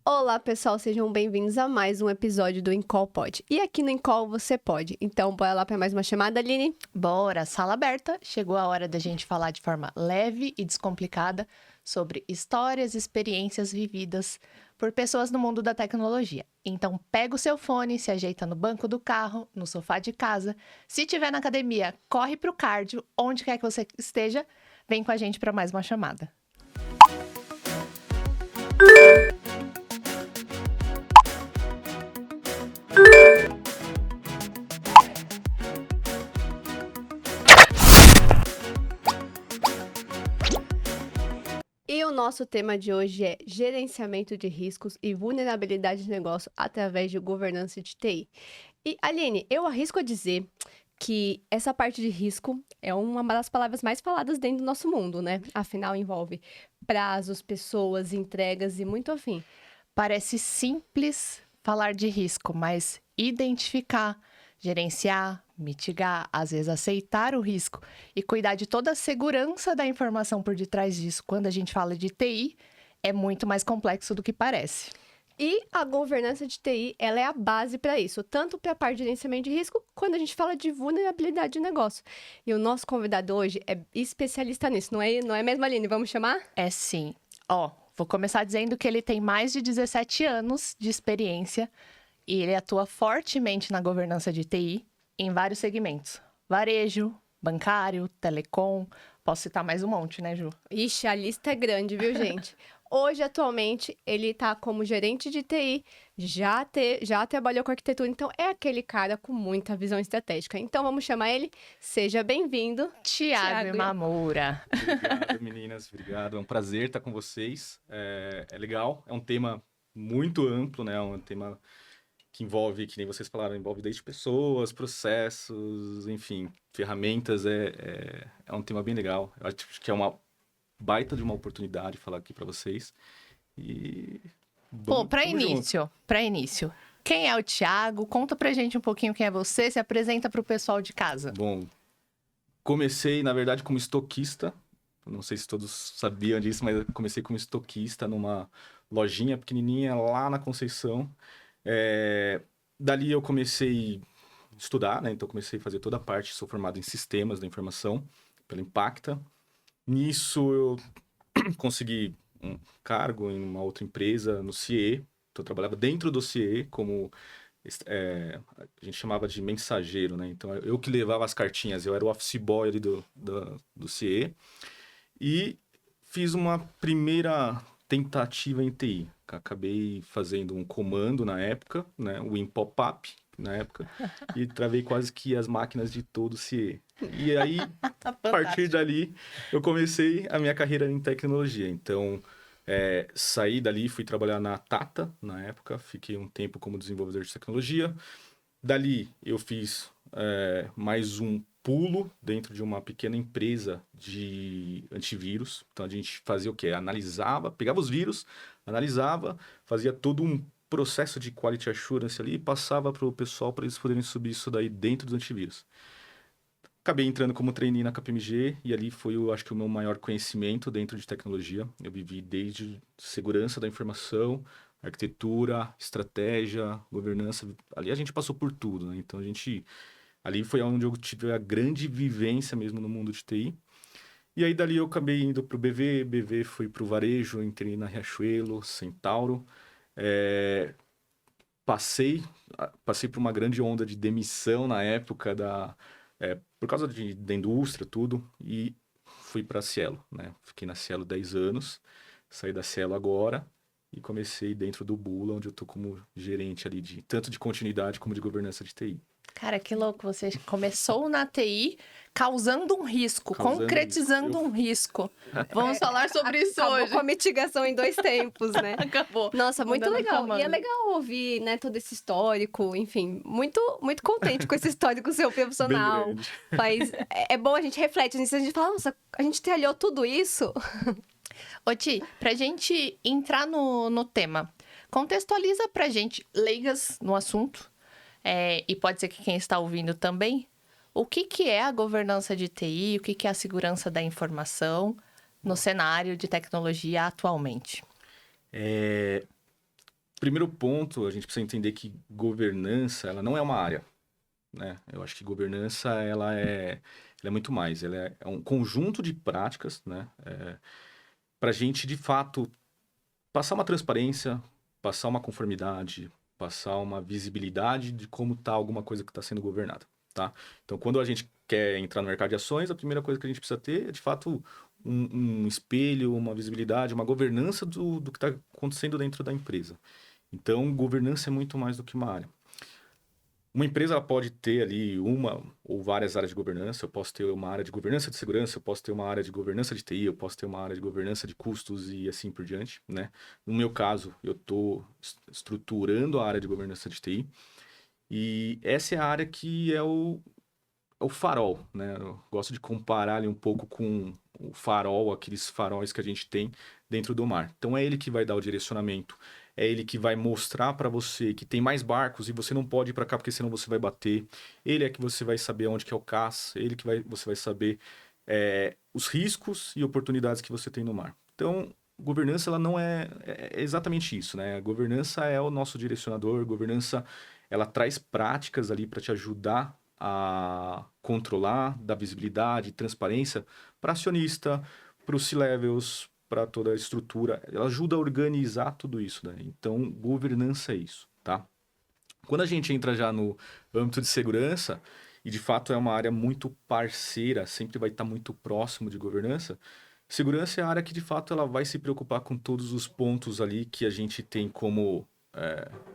Olá, pessoal, sejam bem-vindos a mais um episódio do Incol Pode. E aqui no Incol você pode. Então, bora lá para mais uma chamada, Aline? Bora, sala aberta. Chegou a hora da gente falar de forma leve e descomplicada sobre histórias e experiências vividas por pessoas no mundo da tecnologia. Então, pega o seu fone, se ajeita no banco do carro, no sofá de casa. Se tiver na academia, corre pro cardio, onde quer que você esteja, vem com a gente para mais uma chamada. E o nosso tema de hoje é gerenciamento de riscos e vulnerabilidade de negócio através de governança de TI. E, Aline, eu arrisco a dizer que essa parte de risco é uma das palavras mais faladas dentro do nosso mundo, né? Afinal, envolve prazos, pessoas, entregas e muito afim. Parece simples falar de risco, mas identificar, gerenciar, mitigar, às vezes aceitar o risco e cuidar de toda a segurança da informação por detrás disso, quando a gente fala de TI, é muito mais complexo do que parece. E a governança de TI, ela é a base para isso, tanto para a parte de gerenciamento de risco, quando a gente fala de vulnerabilidade de negócio. E o nosso convidado hoje é especialista nisso, não é mesmo, Aline? Vamos chamar? É sim. Vou começar dizendo que ele tem mais de 17 anos de experiência e ele atua fortemente na governança de TI em vários segmentos. Varejo, bancário, telecom, posso citar mais um monte, né, Ju? Ixi, a lista é grande, viu, gente? Hoje, atualmente, ele tá como gerente de TI, já trabalhou com arquitetura, então é aquele cara com muita visão estratégica. Então, vamos chamar ele. Seja bem-vindo, Thiago Imamura. Obrigado, meninas. Obrigado. É um prazer estar com vocês. É legal. É um tema muito amplo, né? É um tema que envolve, que nem vocês falaram, envolve desde pessoas, processos, enfim, ferramentas. É um tema bem legal. Eu acho que é uma baita de uma oportunidade falar aqui para vocês. E... Para início, quem é o Thiago? Conta pra gente um pouquinho quem é você, se apresenta pro pessoal de casa. Bom, comecei, na verdade, como estoquista. Não sei se todos sabiam disso, mas eu comecei como estoquista numa lojinha pequenininha lá na Conceição. Dali eu comecei a estudar, né? Então comecei a fazer toda a parte, sou formado em sistemas da informação pela Impacta. Nisso eu consegui um cargo em uma outra empresa no CIE. Então eu trabalhava dentro do CIE como a gente chamava de mensageiro, né? Então eu que levava as cartinhas, eu era o office boy ali do CIE. E fiz uma primeira tentativa em TI. Acabei fazendo um comando na época, né? O WinPop-up na época. E travei quase que as máquinas de todo o CIE. E aí, a partir dali, eu comecei a minha carreira em tecnologia. Então, saí dali, fui trabalhar na Tata, na época. Fiquei um tempo como desenvolvedor de tecnologia. Dali, eu fiz mais um pulo dentro de uma pequena empresa de antivírus. Então, a gente fazia o quê? Analisava, pegava os vírus, analisava, fazia todo um processo de quality assurance ali e passava para o pessoal para eles poderem subir isso daí dentro dos antivírus. Acabei entrando como trainee na KPMG e ali foi, eu acho que, o meu maior conhecimento dentro de tecnologia. Eu vivi desde segurança da informação, arquitetura, estratégia, governança. Ali a gente passou por tudo, né? Então, ali foi onde eu tive a grande vivência mesmo no mundo de TI. E aí, dali eu acabei indo para o BV fui para o varejo, entrei na Riachuelo, Centauro. Passei por uma grande onda de demissão na época por causa da indústria, tudo, e fui para a Cielo, né? Fiquei na Cielo 10 anos, saí da Cielo agora e comecei dentro do Bula, onde eu tô como gerente ali tanto de continuidade como de governança de TI. Cara, que louco, você começou na TI causando um risco, concretizando um risco. Vamos falar sobre isso Acabou hoje. com a mitigação em 2 tempos, né? Acabou. Nossa, muito Mandando legal. comando. E é legal ouvir, né, todo esse histórico, enfim, muito, muito contente com esse histórico seu profissional. Bem grande. É bom a gente reflete nisso, a gente fala, nossa, a gente trilhou tudo isso. Ô, Ti, pra gente entrar no tema, contextualiza pra gente, leigas no assunto, e pode ser que quem está ouvindo também, o que é a governança de TI, o que é a segurança da informação no cenário de tecnologia atualmente? primeiro ponto, a gente precisa entender que governança, ela não é uma área, né? Eu acho que governança, ela é muito mais. Ela é um conjunto de práticas, né? Para a gente, de fato, passar uma transparência, passar uma conformidade, passar uma visibilidade de como está alguma coisa que está sendo governada, tá? Então, quando a gente quer entrar no mercado de ações, a primeira coisa que a gente precisa ter é, de fato, um espelho, uma visibilidade, uma governança do que está acontecendo dentro da empresa. Então, governança é muito mais do que uma área. Uma empresa ela pode ter ali uma ou várias áreas de governança. Eu posso ter uma área de governança de segurança, eu posso ter uma área de governança de TI, eu posso ter uma área de governança de custos e assim por diante, né? No meu caso, eu estou estruturando a área de governança de TI e essa é a área que é o farol, né? Eu gosto de comparar ali um pouco com o farol, aqueles faróis que a gente tem dentro do mar. Então é ele que vai dar o direcionamento, é ele que vai mostrar para você que tem mais barcos e você não pode ir para cá porque senão você vai bater. Ele é que você vai saber onde que é o cais, ele que você vai saber os riscos e oportunidades que você tem no mar. Então, governança ela não é exatamente isso, né? A governança é o nosso direcionador, governança ela traz práticas ali para te ajudar a controlar, dar visibilidade, transparência para acionista, para os C-levels, para toda a estrutura. Ela ajuda a organizar tudo isso, né? Então, governança é isso, tá? Quando a gente entra já no âmbito de segurança, e de fato é uma área muito parceira, sempre vai estar muito próximo de governança, segurança é a área que de fato ela vai se preocupar com todos os pontos ali que a gente tem como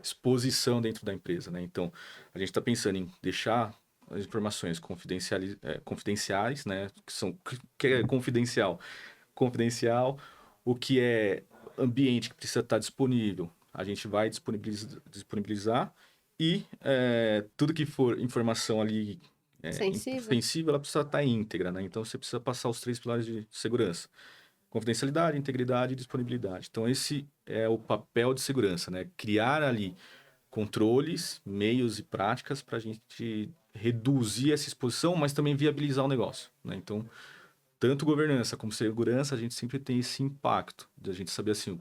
exposição dentro da empresa, né? Então, a gente está pensando em deixar as informações confidenciais, né? Que é confidencial, o que é ambiente que precisa estar disponível, a gente vai disponibilizar e tudo que for informação ali Sensível? sensível, ela precisa estar íntegra, né? Então, você precisa passar os 3 pilares de segurança. Confidencialidade, integridade e disponibilidade. Então, esse é o papel de segurança, né? Criar ali controles, meios e práticas para a gente reduzir essa exposição, mas também viabilizar o negócio, né? Então, tanto governança como segurança, a gente sempre tem esse impacto de a gente saber assim,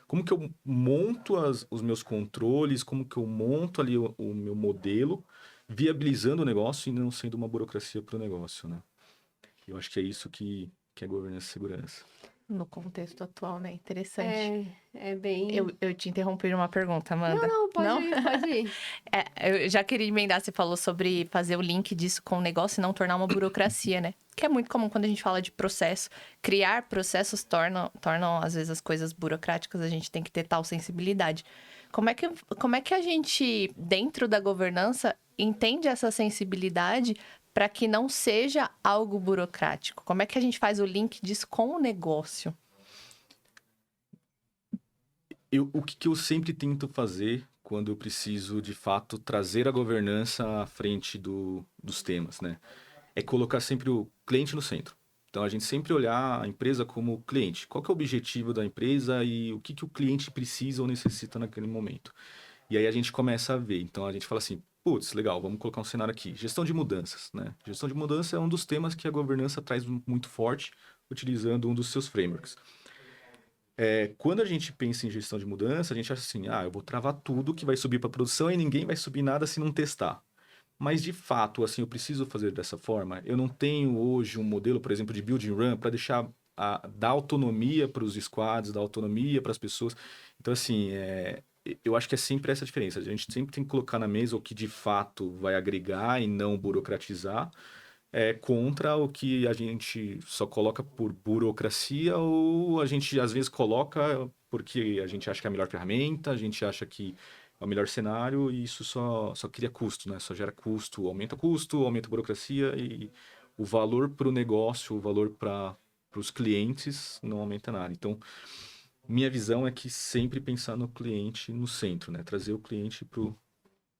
como que eu monto os meus controles, como que eu monto ali o meu modelo, viabilizando o negócio e não sendo uma burocracia para o negócio, né? Eu acho que é isso que é governança e segurança. No contexto atual, né? Interessante. É bem... Eu te interrompi numa pergunta, Amanda. Não, pode ir, pode ir. Eu já queria emendar, você falou sobre fazer o link disso com o negócio e não tornar uma burocracia, né? Que é muito comum quando a gente fala de processo. Criar processos tornam às vezes, as coisas burocráticas, a gente tem que ter tal sensibilidade. Como é que a gente, dentro da governança, entende essa sensibilidade para que não seja algo burocrático? Como é que a gente faz o link disso com o negócio? O que eu sempre tento fazer quando eu preciso, de fato, trazer a governança à frente dos temas, né? É colocar sempre o cliente no centro. Então, a gente sempre olhar a empresa como cliente. Qual que é o objetivo da empresa e o que o cliente precisa ou necessita naquele momento. E aí a gente começa a ver. Então, a gente fala assim, putz, legal, vamos colocar um cenário aqui. Gestão de mudanças, né? Gestão de mudança é um dos temas que a governança traz muito forte, utilizando um dos seus frameworks. Quando a gente pensa em gestão de mudança, a gente acha assim, eu vou travar tudo que vai subir para produção e ninguém vai subir nada se não testar. Mas, de fato, assim, eu preciso fazer dessa forma. Eu não tenho hoje um modelo, por exemplo, de build and run para dar autonomia para os squads, dar autonomia para as pessoas. Então, assim, eu acho que é sempre essa diferença. A gente sempre tem que colocar na mesa o que, de fato, vai agregar e não burocratizar, contra o que a gente só coloca por burocracia ou a gente, às vezes, coloca porque a gente acha que é a melhor ferramenta, a gente acha que é o melhor cenário e isso só cria custo, né? Só gera custo, aumenta a burocracia e o valor para o negócio, o valor para os clientes não aumenta nada. Então, minha visão é que sempre pensar no cliente no centro, né? Trazer o cliente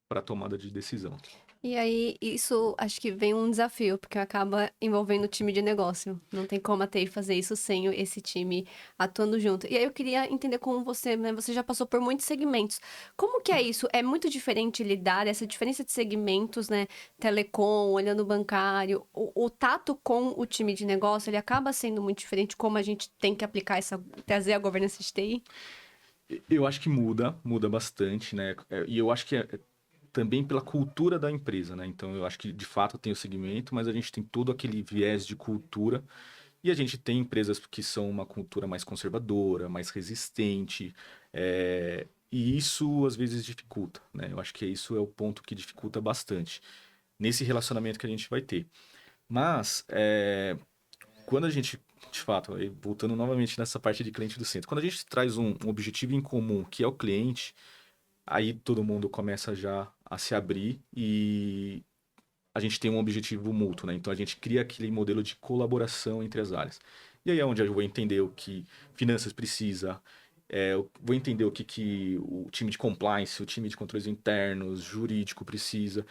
para a tomada de decisão. E aí, isso acho que vem um desafio, porque acaba envolvendo o time de negócio. Não tem como a TI fazer isso sem esse time atuando junto. E aí eu queria entender com você, né? Você já passou por muitos segmentos. Como que é isso? É muito diferente lidar, essa diferença de segmentos, né? Telecom, olhando bancário. O tato com o time de negócio, ele acaba sendo muito diferente como a gente tem que aplicar trazer a governança de TI? Eu acho que muda bastante, né? E eu acho que é também pela cultura da empresa, né? Então, eu acho que, de fato, tem o segmento, mas a gente tem todo aquele viés de cultura. E a gente tem empresas que são uma cultura mais conservadora, mais resistente, e isso às vezes dificulta, né? Eu acho que isso é o ponto que dificulta bastante nesse relacionamento que a gente vai ter. Mas, quando a gente, de fato, aí voltando novamente nessa parte de cliente do centro, quando a gente traz um objetivo em comum, que é o cliente, aí todo mundo começa já a se abrir e a gente tem um objetivo mútuo, né? Então a gente cria aquele modelo de colaboração entre as áreas. E aí é onde eu vou entender o que finanças precisa, eu vou entender que o time de compliance, o time de controles internos, jurídico precisa.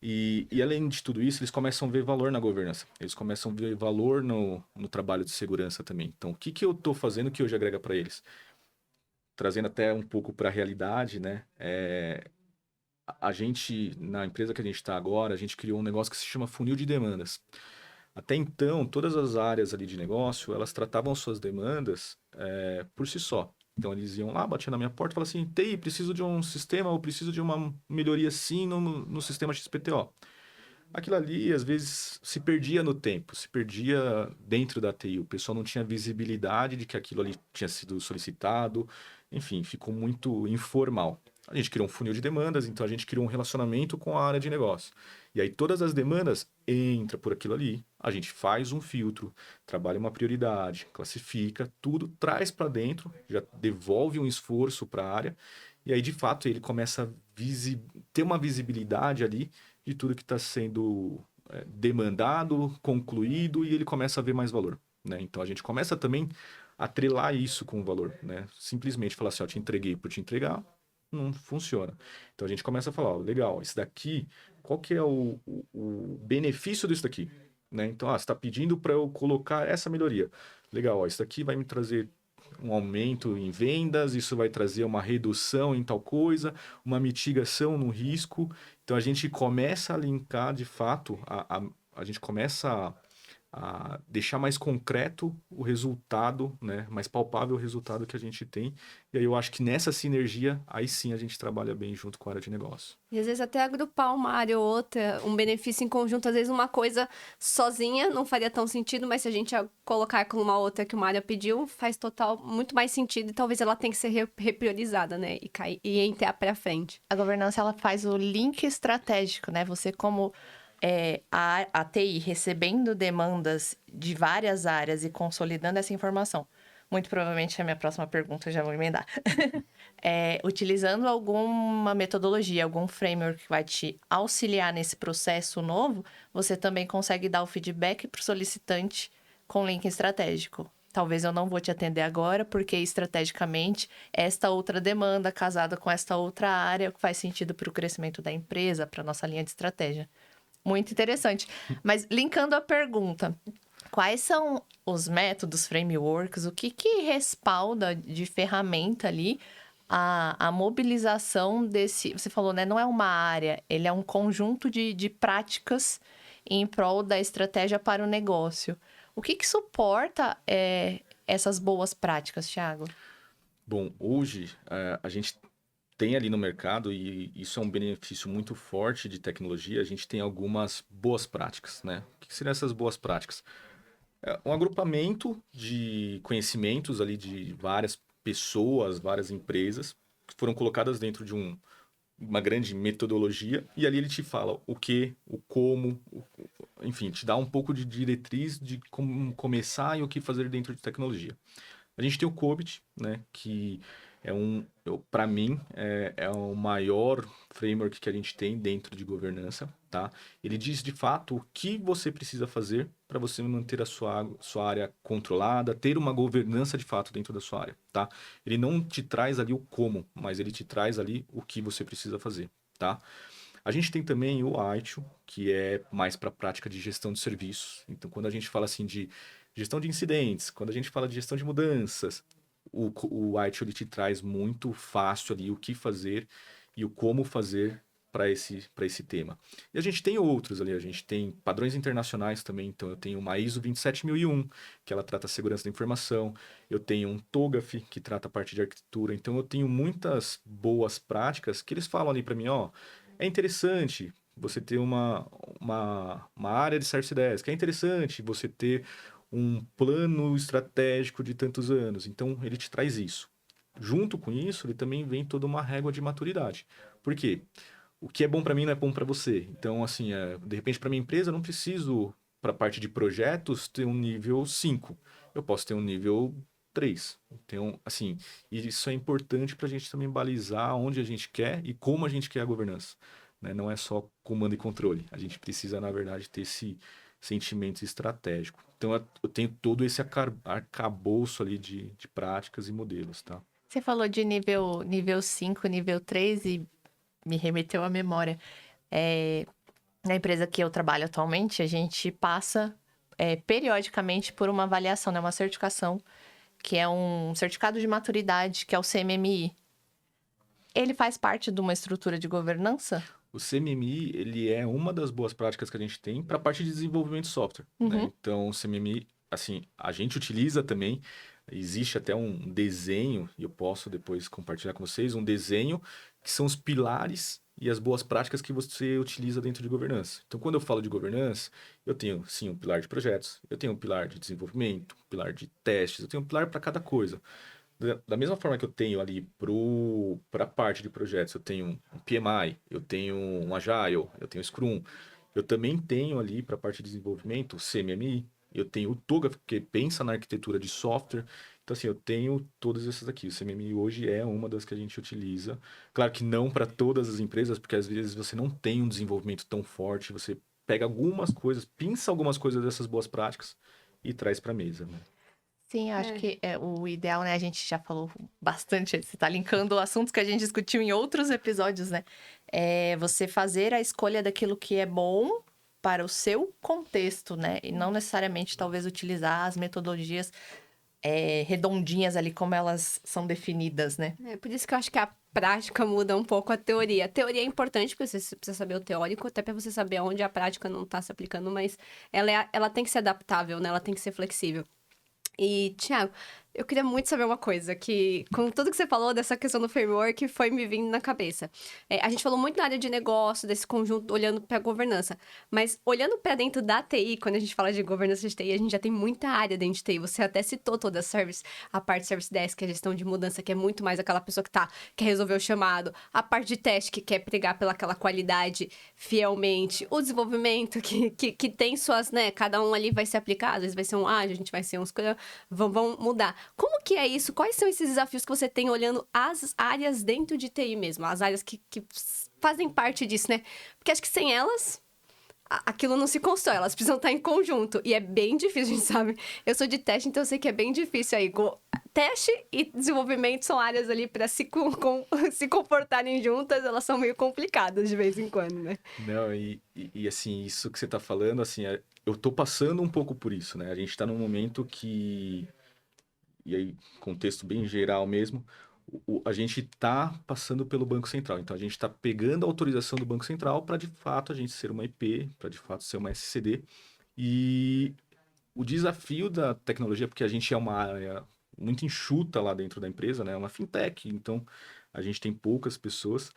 E além de tudo isso, eles começam a ver valor na governança. Eles começam a ver valor no trabalho de segurança também. Então, o que eu estou fazendo que hoje agrega para eles? Trazendo até um pouco para a realidade, né? A gente, na empresa que a gente está agora, a gente criou um negócio que se chama funil de demandas. Até então, todas as áreas ali de negócio, elas tratavam suas demandas por si só. Então, eles iam lá, batiam na minha porta e falavam assim, TI, preciso de um sistema ou preciso de uma melhoria sim no sistema XPTO. Aquilo ali, às vezes, se perdia no tempo, se perdia dentro da TI. O pessoal não tinha visibilidade de que aquilo ali tinha sido solicitado. Enfim, ficou muito informal. A gente criou um funil de demandas, então a gente criou um relacionamento com a área de negócio. E aí todas as demandas entram por aquilo ali, a gente faz um filtro, trabalha uma prioridade, classifica, tudo, traz para dentro, já devolve um esforço para a área, e aí de fato ele começa a ter uma visibilidade ali de tudo que está sendo demandado, concluído, e ele começa a ver mais valor, né? Então a gente começa também a atrelar isso com o valor, né? Simplesmente falar assim, ó, te entreguei por te entregar, não funciona. Então a gente começa a falar, ó, legal, isso daqui, qual que é o benefício disso daqui? Né? Então, você está pedindo para eu colocar essa melhoria. Legal, ó, isso daqui vai me trazer um aumento em vendas, isso vai trazer uma redução em tal coisa, uma mitigação no risco. Então a gente começa a linkar de fato, a gente começa a deixar mais concreto o resultado, né? Mais palpável o resultado que a gente tem. E aí eu acho que nessa sinergia, aí sim a gente trabalha bem junto com a área de negócio. E às vezes até agrupar uma área ou outra, um benefício em conjunto, às vezes uma coisa sozinha não faria tão sentido, mas se a gente colocar com uma outra que uma área pediu, faz total, muito mais sentido e talvez ela tenha que ser repriorizada, né? E entrar pra frente. A governança, ela faz o link estratégico, né? Você como a TI recebendo demandas de várias áreas e consolidando essa informação. Muito provavelmente a minha próxima pergunta eu já vou emendar. Utilizando alguma metodologia, algum framework que vai te auxiliar nesse processo novo, você também consegue dar o feedback para o solicitante com link estratégico. Talvez eu não vou te atender agora, porque estrategicamente esta outra demanda casada com esta outra área faz sentido para o crescimento da empresa, para a nossa linha de estratégia. Muito interessante. Mas linkando a pergunta, quais são os métodos, frameworks, o que respalda de ferramenta ali a mobilização desse... Você falou, né? Não é uma área, ele é um conjunto de práticas em prol da estratégia para o negócio. O que suporta essas boas práticas, Thiago? Bom, hoje a gente tem ali no mercado, e isso é um benefício muito forte de tecnologia, a gente tem algumas boas práticas, né? O que seriam essas boas práticas? É um agrupamento de conhecimentos ali de várias pessoas, várias empresas, que foram colocadas dentro de uma grande metodologia, e ali ele te fala o que, o como, enfim, te dá um pouco de diretriz de como começar e o que fazer dentro de tecnologia. A gente tem o COBIT, né, que para mim, é o maior framework que a gente tem dentro de governança, tá? Ele diz de fato o que você precisa fazer para você manter a sua área controlada, ter uma governança de fato dentro da sua área, tá? Ele não te traz ali o como, mas ele te traz ali o que você precisa fazer, tá? A gente tem também o ITIL, que é mais para a prática de gestão de serviços. Então, quando a gente fala assim de gestão de incidentes, quando a gente fala de gestão de mudanças, o ITIL ele te traz muito fácil ali o que fazer e o como fazer para esse tema. E a gente tem outros ali, a gente tem padrões internacionais também, então eu tenho uma ISO 27001, que ela trata a segurança da informação, eu tenho um TOGAF, que trata a parte de arquitetura, então eu tenho muitas boas práticas que eles falam ali para mim, ó, é interessante você ter uma área de Service Desk, é interessante você ter um plano estratégico de tantos anos, então ele te traz isso. Junto com isso, ele também vem toda uma régua de maturidade. Por quê? O que é bom para mim não é bom para você. Então, assim, de repente, para minha empresa, eu não preciso, para a parte de projetos, ter um nível 5. Eu posso ter um nível 3. Então, assim, e isso é importante para a gente também balizar onde a gente quer e como a gente quer a governança. Né? Não é só comando e controle. A gente precisa, na verdade, ter esse sentimento estratégico. Então, eu tenho todo esse arcabouço ali de práticas e modelos, tá? Você falou de nível 5, nível 3 e me remeteu à memória. Na empresa que eu trabalho atualmente, a gente passa periodicamente por uma avaliação, né? Uma certificação, que é um certificado de maturidade, que é o CMMI. Ele faz parte de uma estrutura de governança? O CMMI, ele é uma das boas práticas que a gente tem para a parte de desenvolvimento de software, né? Uhum. Então, o CMMI, assim, a gente utiliza também, existe até um desenho, e eu posso depois compartilhar com vocês, um desenho que são os pilares e as boas práticas que você utiliza dentro de governança. Então, quando eu falo de governança, eu tenho, sim, um pilar de projetos, eu tenho um pilar de desenvolvimento, um pilar de testes, eu tenho um pilar para cada coisa. Da mesma forma que eu tenho ali para a parte de projetos, eu tenho um PMI, eu tenho um Agile, eu tenho Scrum, eu também tenho ali para a parte de desenvolvimento o CMMI, eu tenho o TOGA, que pensa na arquitetura de software. Então, assim, eu tenho todas essas aqui. O CMMI hoje é uma das que a gente utiliza. Claro que não para todas as empresas, porque às vezes você não tem um desenvolvimento tão forte, você pega algumas coisas, pinça algumas coisas dessas boas práticas e traz para a mesa, né? Sim, eu acho É. que o ideal, né? A gente já falou bastante, você tá linkando assuntos que a gente discutiu em outros episódios, né? É você fazer a escolha daquilo que é bom para o seu contexto, né? E não necessariamente, talvez, utilizar as metodologias redondinhas ali, como elas são definidas, né? É por isso que eu acho que a prática muda um pouco a teoria. A teoria é importante, porque você precisa saber o teórico, até para você saber onde a prática não está se aplicando, mas ela tem que ser adaptável, né? Ela tem que ser flexível. E, Thiago, eu queria muito saber uma coisa, que com tudo que você falou dessa questão do framework, foi me vindo na cabeça. A gente falou muito na área de negócio, desse conjunto, olhando para a governança, mas olhando para dentro da TI, quando a gente fala de governança de TI, a gente já tem muita área dentro de TI. Você até citou toda a parte de Service Desk, a gestão de mudança, que é muito mais aquela pessoa que quer resolver o chamado, a parte de teste, que quer pregar pelaquela qualidade fielmente, o desenvolvimento, que tem suas, né, cada um ali vai se aplicar, às vezes vai ser um ágil, a gente vai ser uns... vão mudar. Como que é isso? Quais são esses desafios que você tem olhando as áreas dentro de TI mesmo? As áreas que fazem parte disso, né? Porque acho que sem elas, aquilo não se constrói. Elas precisam estar em conjunto. E é bem difícil, a gente sabe. Eu sou de teste, então eu sei que é bem difícil aí. Teste e desenvolvimento são áreas ali para se comportarem juntas. Elas são meio complicadas de vez em quando, né? Não, assim, isso que você está falando, assim, eu tô passando um pouco por isso, né? A gente está num momento que, e aí, contexto bem geral mesmo, a gente está passando pelo Banco Central. Então, a gente está pegando a autorização do Banco Central para, de fato, a gente ser uma IP, para, de fato, ser uma SCD. E o desafio da tecnologia, porque a gente é uma área muito enxuta lá dentro da empresa, né? É uma fintech, então a gente tem poucas pessoas.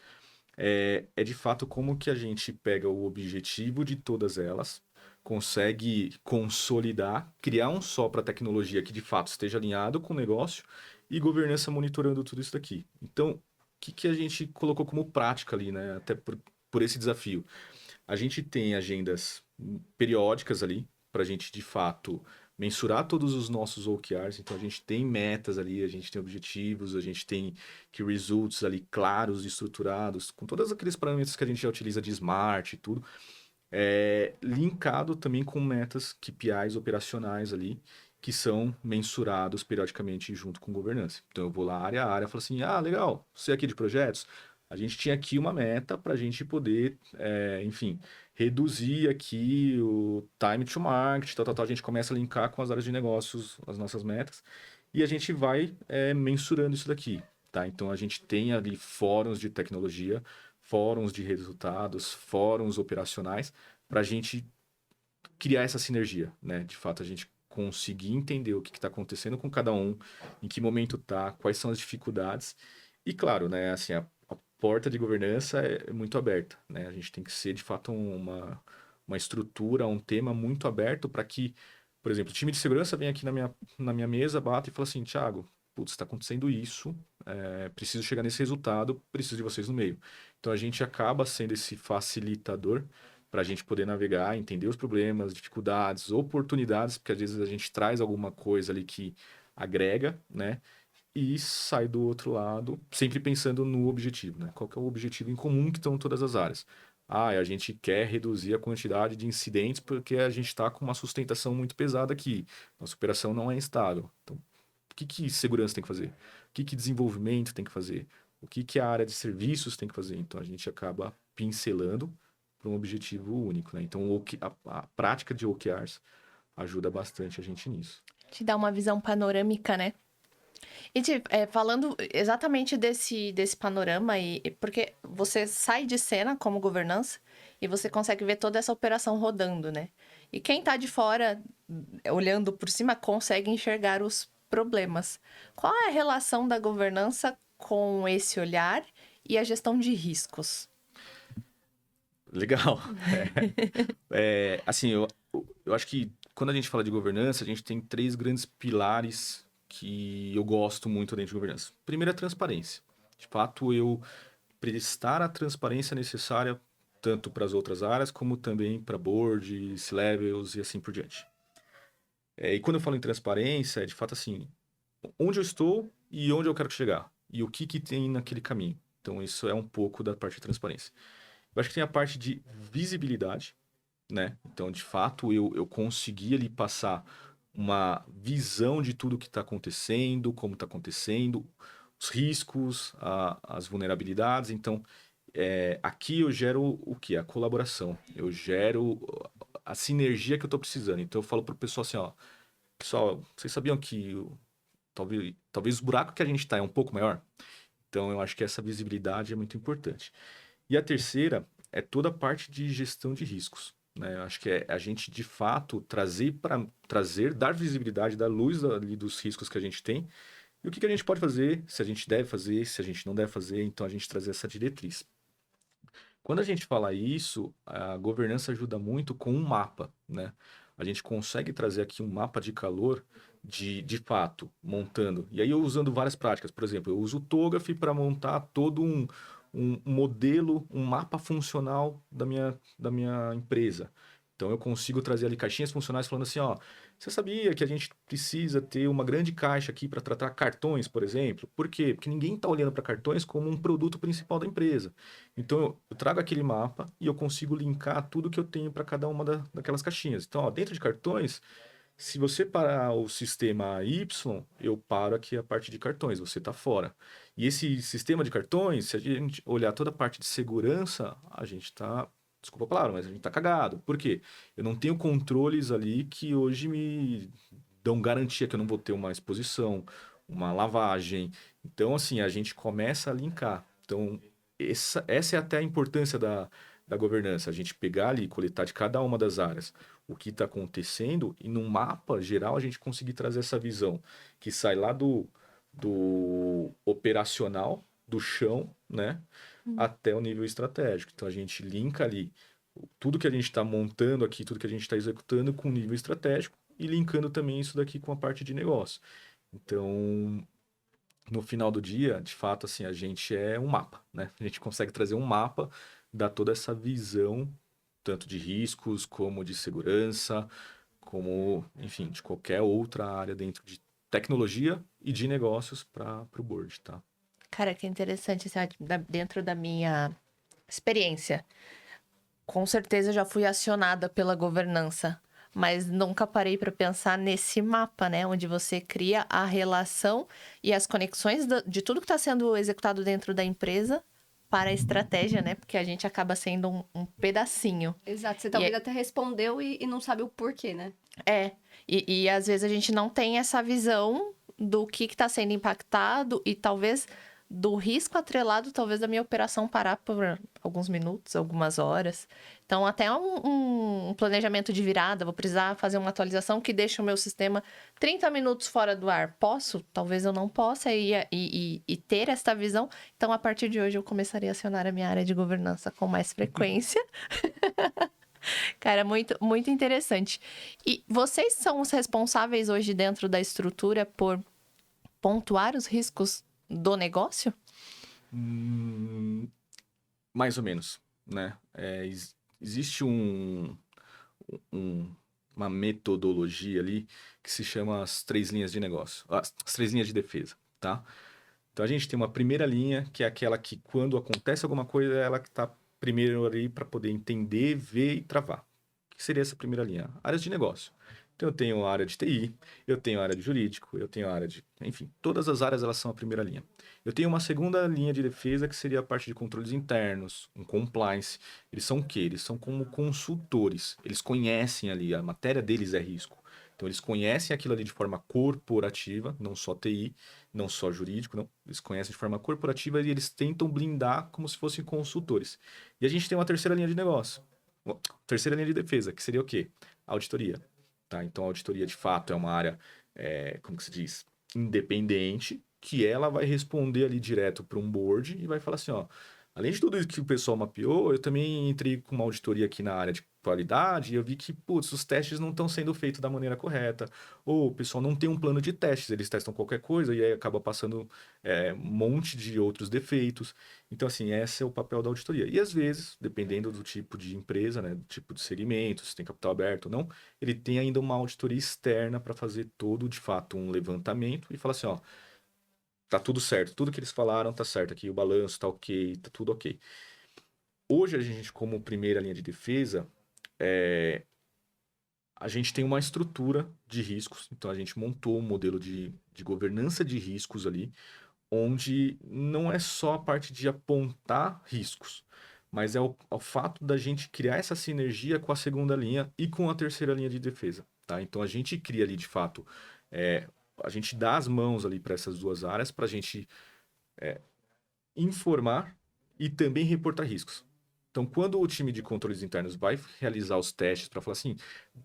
É de fato como que a gente pega o objetivo de todas elas, consegue consolidar, criar um só para a tecnologia que de fato esteja alinhado com o negócio e governança monitorando tudo isso daqui. Então, o que a gente colocou como prática ali, né? Até por esse desafio. A gente tem agendas periódicas ali, para a gente de fato mensurar todos os nossos OKRs. Então, a gente tem metas ali, a gente tem objetivos, a gente tem key results ali claros, estruturados, com todos aqueles parâmetros que a gente já utiliza de Smart e tudo. Linkado também com metas, KPIs operacionais ali, que são mensurados periodicamente junto com governança. Então, eu vou lá área a área e falo assim, legal, você aqui de projetos, a gente tinha aqui uma meta para a gente poder, enfim, reduzir aqui o time to market, tal. A gente começa a linkar com as áreas de negócios as nossas metas e a gente vai mensurando isso daqui, tá? Então, a gente tem ali fóruns de tecnologia, fóruns de resultados, fóruns operacionais, para a gente criar essa sinergia, né? De fato, a gente conseguir entender o que está acontecendo com cada um, em que momento está, quais são as dificuldades. E claro, né, assim, a porta de governança é muito aberta, né? A gente tem que ser, de fato, uma estrutura, um tema muito aberto para que, por exemplo, o time de segurança vem aqui na minha mesa, bate e fala assim, Thiago, putz, está acontecendo isso, preciso chegar nesse resultado, preciso de vocês no meio. Então, a gente acaba sendo esse facilitador para a gente poder navegar, entender os problemas, dificuldades, oportunidades, porque às vezes a gente traz alguma coisa ali que agrega, né? E sai do outro lado, sempre pensando no objetivo, né? Qual que é o objetivo em comum que estão todas as áreas? A gente quer reduzir a quantidade de incidentes porque a gente está com uma sustentação muito pesada aqui. Nossa operação não é estável. Então, o que segurança tem que fazer? O que desenvolvimento tem que fazer? O que a área de serviços tem que fazer? Então, a gente acaba pincelando para um objetivo único, né? Então, a prática de OKRs ajuda bastante a gente nisso. Te dá uma visão panorâmica, né? E falando exatamente desse panorama, porque você sai de cena como governança e você consegue ver toda essa operação rodando, né? E quem tá de fora, olhando por cima, consegue enxergar os problemas. Qual é a relação da governança com esse olhar e a gestão de riscos? Legal. Assim, eu acho que quando a gente fala de governança, a gente tem 3 grandes pilares que eu gosto muito dentro de governança. Primeiro é a transparência. De fato, eu prestar a transparência necessária tanto para as outras áreas, como também para board, C-levels e assim por diante. E quando eu falo em transparência, é de fato assim, onde eu estou e onde eu quero chegar. E o que tem naquele caminho. Então, isso é um pouco da parte de transparência. Eu acho que tem a parte de visibilidade, né? Então, de fato, eu consegui ali passar uma visão de tudo que está acontecendo, como está acontecendo, os riscos, as vulnerabilidades. Então, aqui eu gero o quê? A colaboração. Eu gero a sinergia que eu estou precisando. Então, eu falo para o pessoal assim, ó, pessoal, vocês sabiam que talvez o buraco que a gente está é um pouco maior? Então, eu acho que essa visibilidade é muito importante. E a terceira é toda a parte de gestão de riscos. Né? Eu acho que é a gente, de fato, dar visibilidade, dar luz ali dos riscos que a gente tem e o que a gente pode fazer, se a gente deve fazer, se a gente não deve fazer, então a gente trazer essa diretriz. Quando a gente fala isso, a governança ajuda muito com um mapa, né? A gente consegue trazer aqui um mapa de calor de fato, montando. E aí eu usando várias práticas. Por exemplo, eu uso o TOGAF para montar todo um modelo, um mapa funcional da minha empresa. Então eu consigo trazer ali caixinhas funcionais falando assim, ó, você sabia que a gente precisa ter uma grande caixa aqui para tratar cartões, por exemplo? Por quê? Porque ninguém está olhando para cartões como um produto principal da empresa. Então eu trago aquele mapa e eu consigo linkar tudo que eu tenho para cada uma daquelas caixinhas. Então, ó, dentro de cartões, se você parar o sistema Y, eu paro aqui a parte de cartões, você está fora. E esse sistema de cartões, se a gente olhar toda a parte de segurança, a gente está, desculpa a palavra, mas a gente está cagado. Por quê? Eu não tenho controles ali que hoje me dão garantia que eu não vou ter uma exposição, uma lavagem. Então, assim, a gente começa a linkar. Então, essa é até a importância da governança, a gente pegar ali, coletar de cada uma das áreas o que está acontecendo e num mapa geral a gente conseguir trazer essa visão que sai lá do operacional, do chão, né, até o nível estratégico. Então a gente linka ali tudo que a gente está montando aqui, tudo que a gente está executando com o nível estratégico e linkando também isso daqui com a parte de negócio. Então, no final do dia, de fato, assim, a gente é um mapa, né? A gente consegue trazer um mapa, dar toda essa visão, tanto de riscos, como de segurança, como, enfim, de qualquer outra área dentro de tecnologia e de negócios para o board, tá? Cara, que interessante, assim, dentro da minha experiência. Com certeza já fui acionada pela governança, mas nunca parei para pensar nesse mapa, né? Onde você cria a relação e as conexões de tudo que está sendo executado dentro da empresa para a estratégia, né? Porque a gente acaba sendo um pedacinho. Exato, você talvez até respondeu e não sabe o porquê, né? E às vezes a gente não tem essa visão do que está sendo impactado e talvez do risco atrelado, talvez, da minha operação parar por alguns minutos, algumas horas. Então, até um planejamento de virada, vou precisar fazer uma atualização que deixe o meu sistema 30 minutos fora do ar. Posso? Talvez eu não possa e ter esta visão. Então, a partir de hoje, eu começarei a acionar a minha área de governança com mais frequência. Cara, muito, muito interessante. E vocês são os responsáveis hoje dentro da estrutura por pontuar os riscos do negócio? Mais ou menos, né? Existe uma metodologia ali que se chama as 3 linhas de negócio, as 3 linhas de defesa, tá? Então, a gente tem uma primeira linha, que é aquela que, quando acontece alguma coisa, é ela que está primeiro ali para poder entender, ver e travar. O que seria essa primeira linha? Áreas de negócio. Então, eu tenho a área de TI, eu tenho a área de jurídico, eu tenho a área de... Enfim, todas as áreas, elas são a primeira linha. Eu tenho uma segunda linha de defesa, que seria a parte de controles internos, um compliance. Eles são o quê? Eles são como consultores. Eles conhecem ali, a matéria deles é risco. Então, eles conhecem aquilo ali de forma corporativa, não só TI, não só jurídico, não. Eles conhecem de forma corporativa e eles tentam blindar como se fossem consultores. E a gente tem uma terceira linha de negócio, terceira linha de defesa, que seria o quê? Auditoria. Tá? Então, a auditoria, de fato, é uma área, como que se diz? Independente, que ela vai responder ali direto para um board e vai falar assim, ó, além de tudo isso que o pessoal mapeou, eu também entrei com uma auditoria aqui na área de qualidade e eu vi que, putz, os testes não estão sendo feitos da maneira correta, ou o pessoal não tem um plano de testes, eles testam qualquer coisa e aí acaba passando um monte de outros defeitos. Então, assim, esse é o papel da auditoria. E às vezes, dependendo do tipo de empresa, né, do tipo de segmento, se tem capital aberto ou não, ele tem ainda uma auditoria externa para fazer todo, de fato, um levantamento e falar assim, ó, tá tudo certo, tudo que eles falaram tá certo aqui, o balanço tá ok, tá tudo ok. Hoje, a gente, como primeira linha de defesa, a gente tem uma estrutura de riscos, então a gente montou um modelo de governança de riscos ali, onde não é só a parte de apontar riscos, mas é o fato da gente criar essa sinergia com a segunda linha e com a terceira linha de defesa, tá? Então a gente cria ali, de fato, a gente dá as mãos ali para essas duas áreas para a gente informar e também reportar riscos. Então, quando o time de controles internos vai realizar os testes para falar assim,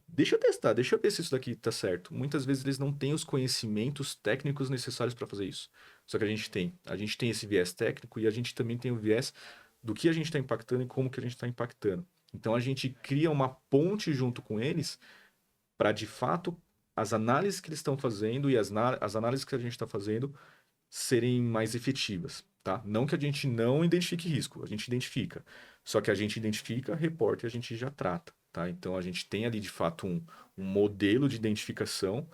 deixa eu testar, deixa eu ver se isso daqui está certo. Muitas vezes eles não têm os conhecimentos técnicos necessários para fazer isso. Só que a gente tem. A gente tem esse viés técnico e a gente também tem o viés do que a gente está impactando e como que a gente está impactando. Então, a gente cria uma ponte junto com eles para, de fato, as análises que eles estão fazendo e as análises que a gente está fazendo serem mais efetivas, tá? Não que a gente não identifique risco, a gente identifica. Só que a gente identifica, reporta e a gente já trata, tá? Então, a gente tem ali, de fato, um modelo de identificação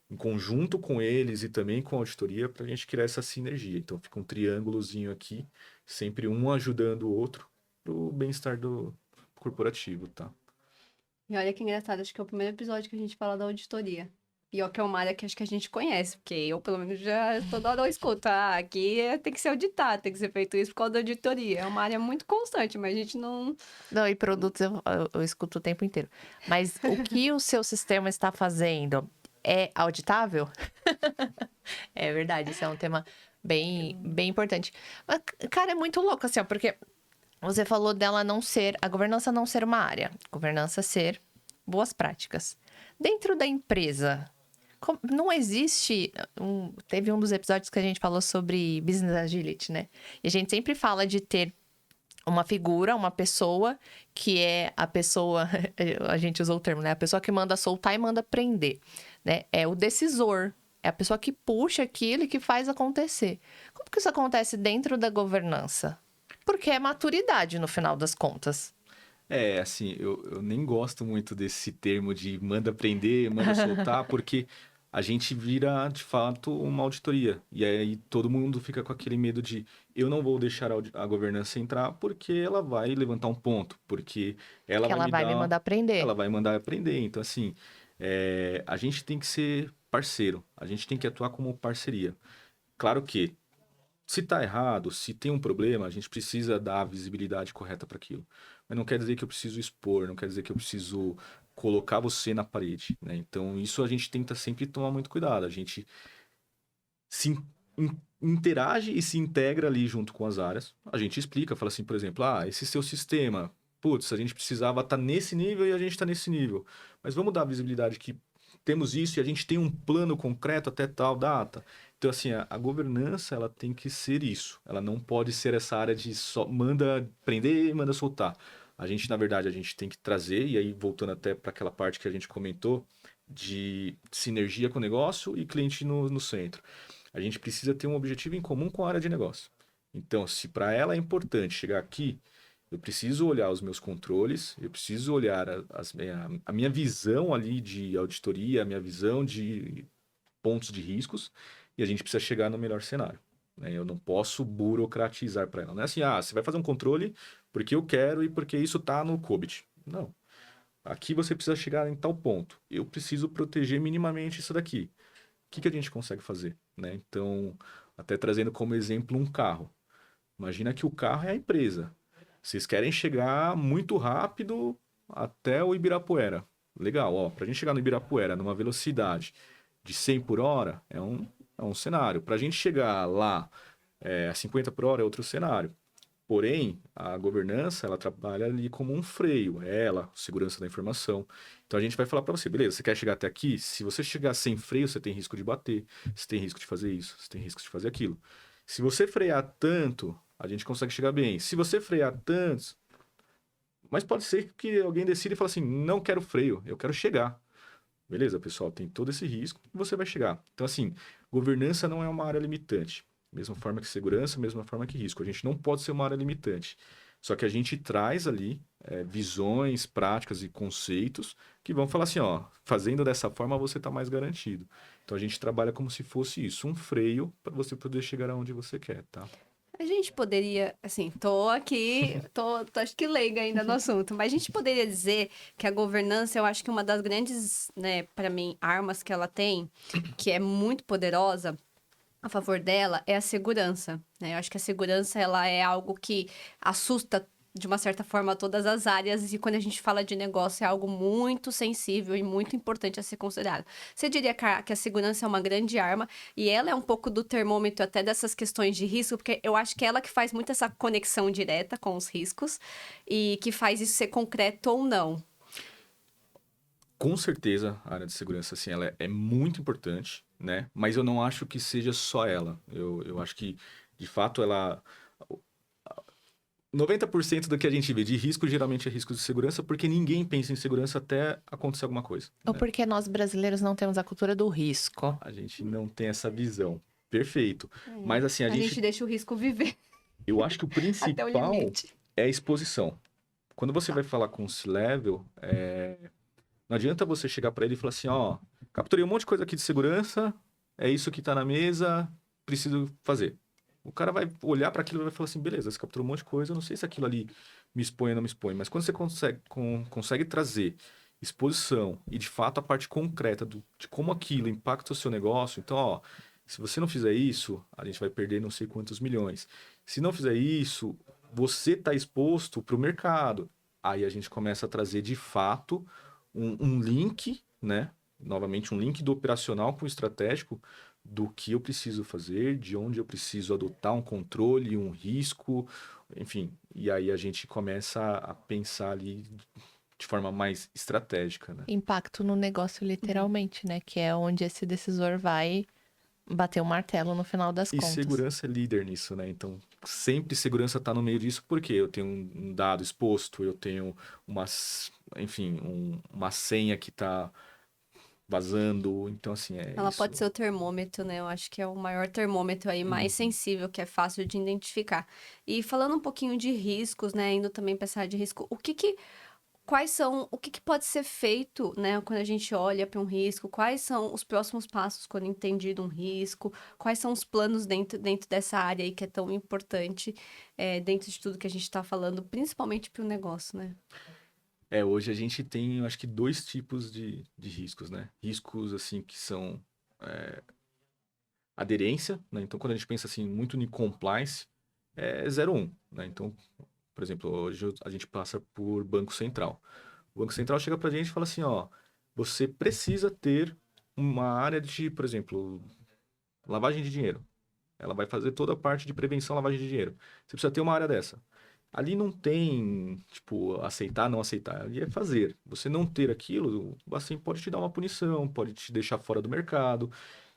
em conjunto com eles e também com a auditoria para a gente criar essa sinergia. Então, fica um triângulozinho aqui, sempre um ajudando o outro para o bem-estar do corporativo, tá? E olha que engraçado, acho que é o primeiro episódio que a gente fala da auditoria. E ó, que é uma área que acho que a gente conhece, porque eu, pelo menos, já toda hora eu escuto. Ah, aqui tem que ser auditado, tem que ser feito isso por causa da auditoria. É uma área muito constante, mas a gente não... Não, e produtos eu escuto o tempo inteiro. Mas o que o seu sistema está fazendo é auditável? É verdade, isso é um tema bem, bem importante. Mas, cara, é muito louco, assim, ó, porque você falou dela não ser, a governança não ser uma área, governança ser boas práticas. Dentro da empresa, não existe. Teve um dos episódios que a gente falou sobre business agility, né? E a gente sempre fala de ter uma figura, uma pessoa, que é a pessoa, a gente usou o termo, né? A pessoa que manda soltar e manda prender, né? É o decisor, é a pessoa que puxa aquilo e que faz acontecer. Como que isso acontece dentro da governança? Porque é maturidade, no final das contas. Assim, eu nem gosto muito desse termo de manda prender, manda soltar, porque a gente vira, de fato, uma auditoria. E aí todo mundo fica com aquele medo de eu não vou deixar a governança entrar porque ela vai levantar um ponto, porque ela Que ela vai me mandar prender. ela vai mandar aprender. Então, assim, a gente tem que ser parceiro, a gente tem que atuar como parceria. Claro que, se tá errado, se tem um problema, a gente precisa dar a visibilidade correta para aquilo. Mas não quer dizer que eu preciso expor, não quer dizer que eu preciso colocar você na parede, né? Então, isso a gente tenta sempre tomar muito cuidado. A gente se interage e se integra ali junto com as áreas. A gente explica, fala assim, por exemplo, esse seu sistema, putz, a gente precisava estar nesse nível e a gente está nesse nível. Mas vamos dar visibilidade que temos isso e a gente tem um plano concreto até tal data. Então, assim, a governança, ela tem que ser isso. Ela não pode ser essa área de só manda prender e manda soltar. A gente, na verdade, a gente tem que trazer, e aí voltando até para aquela parte que a gente comentou, de sinergia com o negócio e cliente no centro. A gente precisa ter um objetivo em comum com a área de negócio. Então, se para ela é importante chegar aqui, eu preciso olhar os meus controles, eu preciso olhar a minha visão ali de auditoria, a minha visão de pontos de riscos, e a gente precisa chegar no melhor cenário. Né? Eu não posso burocratizar para ela. Não é assim, você vai fazer um controle porque eu quero e porque isso está no COBIT. Não. Aqui você precisa chegar em tal ponto. Eu preciso proteger minimamente isso daqui. O que a gente consegue fazer? Né? Então, até trazendo como exemplo um carro. Imagina que o carro é a empresa. Vocês querem chegar muito rápido até o Ibirapuera. Legal, para a gente chegar no Ibirapuera numa velocidade de 100 por hora é um cenário. Para a gente chegar lá a 50 por hora é outro cenário. Porém, a governança, ela trabalha ali como um freio. Segurança da informação. Então, a gente vai falar para você, beleza, você quer chegar até aqui? Se você chegar sem freio, você tem risco de bater. Você tem risco de fazer isso. Você tem risco de fazer aquilo. Se você frear tanto, a gente consegue chegar bem. Se você frear tanto... Mas pode ser que alguém decida e fale assim, não quero freio, eu quero chegar. Beleza, pessoal, tem todo esse risco e você vai chegar. Então, assim, governança não é uma área limitante. Mesma forma que segurança, mesma forma que risco. A gente não pode ser uma área limitante. Só que a gente traz ali visões, práticas e conceitos que vão falar assim, fazendo dessa forma você está mais garantido. Então a gente trabalha como se fosse isso, um freio para você poder chegar aonde você quer, tá? A gente poderia, assim, tô aqui, tô acho que leiga ainda no assunto, mas a gente poderia dizer que a governança, eu acho que uma das grandes, né, para mim, armas que ela tem, que é muito poderosa a favor dela, é a segurança, né? Eu acho que a segurança, ela é algo que assusta de uma certa forma todas as áreas e quando a gente fala de negócio é algo muito sensível e muito importante a ser considerado. Você diria que a segurança é uma grande arma e ela é um pouco do termômetro até dessas questões de risco, porque eu acho que é ela que faz muito essa conexão direta com os riscos e que faz isso ser concreto ou não. Com certeza, a área de segurança, assim, ela é muito importante, né? Mas eu não acho que seja só ela. Eu acho que, de fato, 90% do que a gente vê de risco, geralmente é risco de segurança, porque ninguém pensa em segurança até acontecer alguma coisa. Ou Né? porque nós brasileiros não temos a cultura do risco. A gente não tem essa visão. Perfeito. Mas assim, A gente deixa o risco viver eu acho que o até o principal limite. é a exposição. Quando você vai falar com o C-Level, não adianta você chegar para ele e falar assim, capturei um monte de coisa aqui de segurança, é isso que está na mesa, preciso fazer. O cara vai olhar para aquilo e vai falar assim, beleza, você capturou um monte de coisa, eu não sei se aquilo ali me expõe ou não me expõe, mas quando você consegue trazer exposição e, de fato, a parte concreta de como aquilo impacta o seu negócio, então, se você não fizer isso, a gente vai perder não sei quantos milhões. Se não fizer isso, você está exposto para o mercado. Aí a gente começa a trazer, de fato, um link, né? Novamente, um link do operacional com o estratégico do que eu preciso fazer, de onde eu preciso adotar um controle, um risco, enfim. E aí a gente começa a pensar ali de forma mais estratégica, né? Impacto no negócio, literalmente, né? Que é onde esse decisor vai bater o martelo no final das E contas. segurança é líder nisso, né? Então, sempre segurança está no meio disso, porque eu tenho um dado exposto, eu tenho uma senha que está vazando. Então, assim, Ela isso. pode ser o termômetro, né? Eu acho que é o maior termômetro aí, mais sensível, que é fácil de identificar. E falando um pouquinho de riscos, né? Indo também para essa área de risco, o que pode ser feito, né? Quando a gente olha para um risco, quais são os próximos passos quando entendido um risco, quais são os planos dentro dessa área aí que é tão importante, dentro de tudo que a gente está falando, principalmente para o negócio, né? Hoje a gente tem, eu acho que, dois tipos de riscos, né? Riscos, assim, que são aderência, né? Então, quando a gente pensa, assim, muito em compliance, é 0,1, né? Então, por exemplo, hoje a gente passa por Banco Central. O Banco Central chega pra gente e fala assim, você precisa ter uma área de, por exemplo, lavagem de dinheiro. Ela vai fazer toda a parte de prevenção à lavagem de dinheiro. Você precisa ter uma área dessa. Ali não tem, tipo, aceitar, não aceitar. Ali é fazer. Você não ter aquilo, assim, pode te dar uma punição, pode te deixar fora do mercado.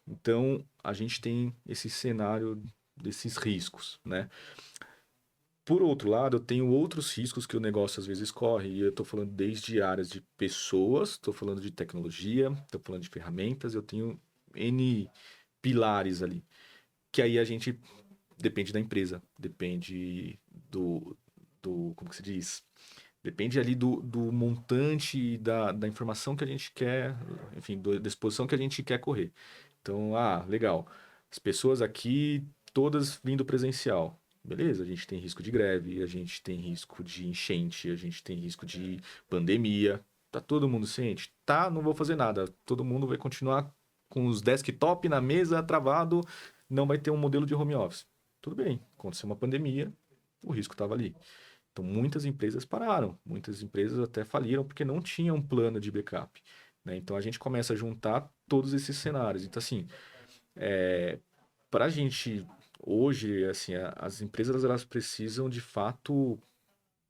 Então, a gente tem esse cenário desses riscos, né? Por outro lado, eu tenho outros riscos que o negócio às vezes corre, e eu estou falando desde áreas de pessoas, estou falando de tecnologia, estou falando de ferramentas, eu tenho N pilares ali, que aí a gente depende da empresa, depende como que se diz? Depende ali do montante e da informação que a gente quer, enfim, da exposição que a gente quer correr. Então, legal. As pessoas aqui, todas vindo presencial. Beleza, a gente tem risco de greve, a gente tem risco de enchente, a gente tem risco de pandemia. Tá todo mundo ciente? Tá, não vou fazer nada. Todo mundo vai continuar com os desktop na mesa, travado, não vai ter um modelo de home office. Tudo bem, aconteceu uma pandemia, o risco estava ali. Então, muitas empresas pararam, muitas empresas até faliram porque não tinham um plano de backup, né? Então, a gente começa a juntar todos esses cenários. Então, assim, para a gente, hoje, assim, as empresas elas precisam, de fato,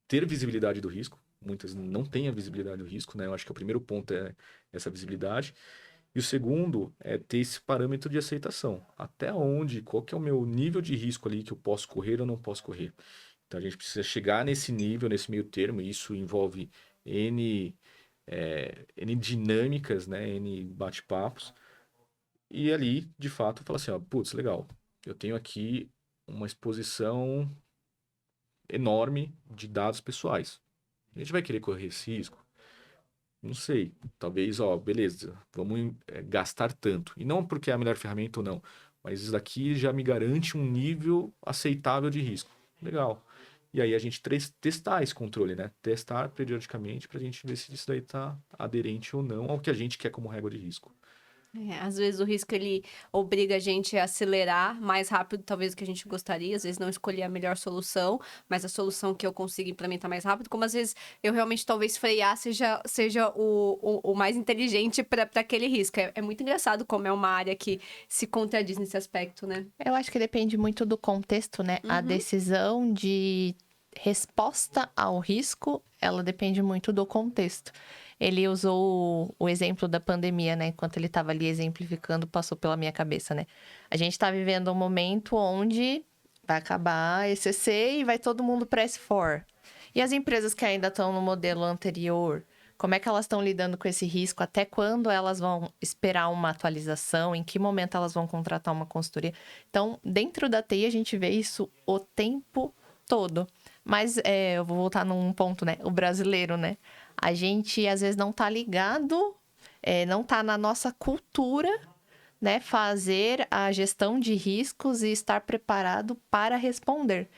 ter visibilidade do risco. Muitas não têm a visibilidade do risco, né? Eu acho que o primeiro ponto é essa visibilidade. E o segundo é ter esse parâmetro de aceitação. Até onde, qual que é o meu nível de risco ali que eu posso correr ou não posso correr. Então a gente precisa chegar nesse nível, nesse meio termo, e isso envolve N dinâmicas, né? N bate-papos. E ali, de fato, falar assim, ó, putz, legal, eu tenho aqui uma exposição enorme de dados pessoais. A gente vai querer correr esse risco? Não sei. Talvez, ó, beleza, vamos gastar tanto. E não porque é a melhor ferramenta ou não, mas isso daqui já me garante um nível aceitável de risco. Legal. E aí a gente testar esse controle, né? Testar periodicamente para a gente ver se isso daí está aderente ou não ao que a gente quer como régua de risco. Às vezes o risco ele obriga a gente a acelerar mais rápido, talvez, do que a gente gostaria, às vezes não escolher a melhor solução, mas a solução que eu consiga implementar mais rápido, como às vezes eu realmente talvez frear seja o mais inteligente para aquele risco. É muito engraçado como é uma área que se contradiz nesse aspecto, né? Eu acho que depende muito do contexto, né? A decisão de resposta ao risco, ela depende muito do contexto. Ele usou o exemplo da pandemia, né? Enquanto ele estava ali exemplificando, passou pela minha cabeça, né? A gente está vivendo um momento onde vai acabar a ECC e vai todo mundo para S4. E as empresas que ainda estão no modelo anterior, como é que elas estão lidando com esse risco? Até quando elas vão esperar uma atualização? Em que momento elas vão contratar uma consultoria? Então, dentro da TI, a gente vê isso o tempo todo. Mas eu vou voltar num ponto, né? O brasileiro, né? A gente, às vezes, não tá ligado, não tá na nossa cultura, né? Fazer a gestão de riscos e estar preparado para responder.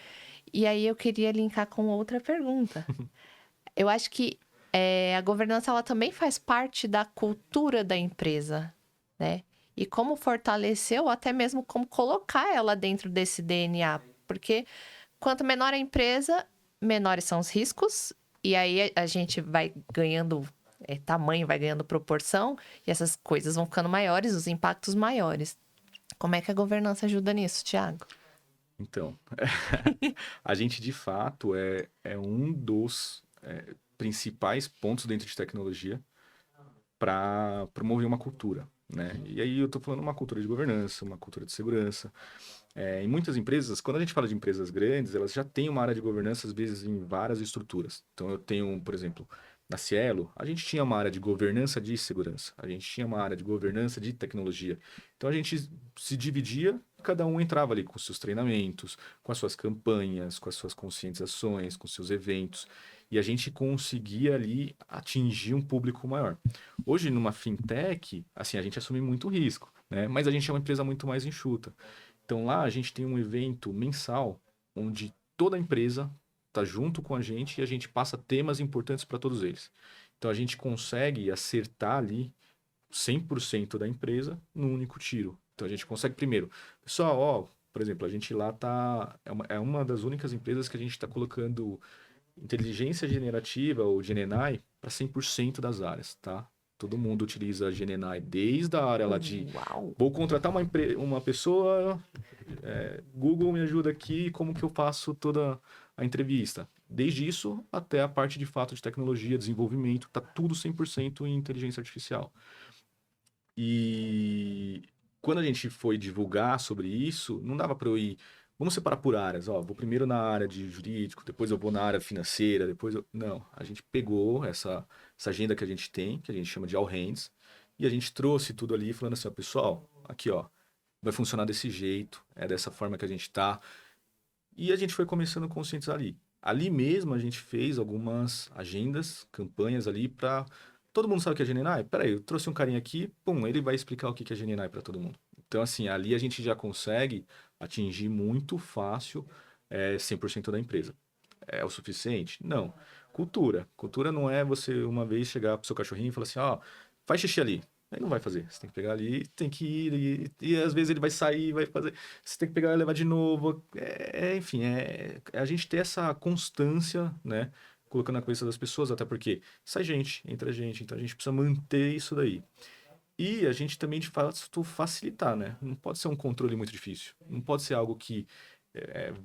E aí, eu queria linkar com outra pergunta. Eu acho que a governança, ela também faz parte da cultura da empresa, né? E como fortalecer ou até mesmo como colocar ela dentro desse DNA. Porque quanto menor a empresa, menores são os riscos. E aí a gente vai ganhando tamanho, vai ganhando proporção. E essas coisas vão ficando maiores, os impactos maiores. Como é que a governança ajuda nisso, Thiago? Então, a gente de fato é um dos principais pontos dentro de tecnologia para promover uma cultura, né? E aí eu estou falando uma cultura de governança, uma cultura de segurança. Em muitas empresas, quando a gente fala de empresas grandes, elas já têm uma área de governança, às vezes, em várias estruturas. Então, eu tenho, por exemplo, na Cielo, a gente tinha uma área de governança de segurança, a gente tinha uma área de governança de tecnologia. Então, a gente se dividia, cada um entrava ali com seus treinamentos, com as suas campanhas, com as suas conscientizações, com seus eventos, e a gente conseguia ali atingir um público maior. Hoje, numa fintech, assim, a gente assume muito risco, né? Mas a gente é uma empresa muito mais enxuta. Então lá a gente tem um evento mensal onde toda a empresa está junto com a gente e a gente passa temas importantes para todos eles. Então a gente consegue acertar ali 100% da empresa num único tiro. Então a gente consegue primeiro, pessoal, ó, por exemplo, a gente lá é uma das únicas empresas que a gente está colocando inteligência generativa ou GenAI para 100% das áreas, tá? Todo mundo utiliza a GenAI desde a área lá de Uau! vou contratar uma pessoa, Google me ajuda aqui, como que eu faço toda a entrevista? Desde isso até a parte de fato de tecnologia, desenvolvimento, tá tudo 100% em inteligência artificial. E quando a gente foi divulgar sobre isso, não dava para eu ir. Vamos separar por áreas. Ó, vou primeiro na área de jurídico, depois eu vou na área financeira, depois eu. Não, a gente pegou essa agenda que a gente tem, que a gente chama de All Hands, e a gente trouxe tudo ali falando assim, ó, pessoal, aqui ó, vai funcionar desse jeito, é dessa forma que a gente tá. E a gente foi começando a conscientizar ali. Ali mesmo a gente fez algumas agendas, campanhas ali para todo mundo sabe o que é GenAI? Peraí, eu trouxe um carinha aqui, pum, ele vai explicar o que é GenAI para todo mundo. Então, assim, ali a gente já consegue atingir muito fácil 100% da empresa. É o suficiente? Não. Cultura. Cultura não é você uma vez chegar pro seu cachorrinho e falar assim, ó, faz xixi ali. Aí não vai fazer. Você tem que pegar ali, tem que ir, e às vezes ele vai sair, vai fazer. Você tem que pegar e levar de novo. Enfim, a gente ter essa constância, né? Colocando na cabeça das pessoas, até porque sai gente, entra gente, então a gente precisa manter isso daí. E a gente também, de fato, facilitar, né? Não pode ser um controle muito difícil. Não pode ser algo que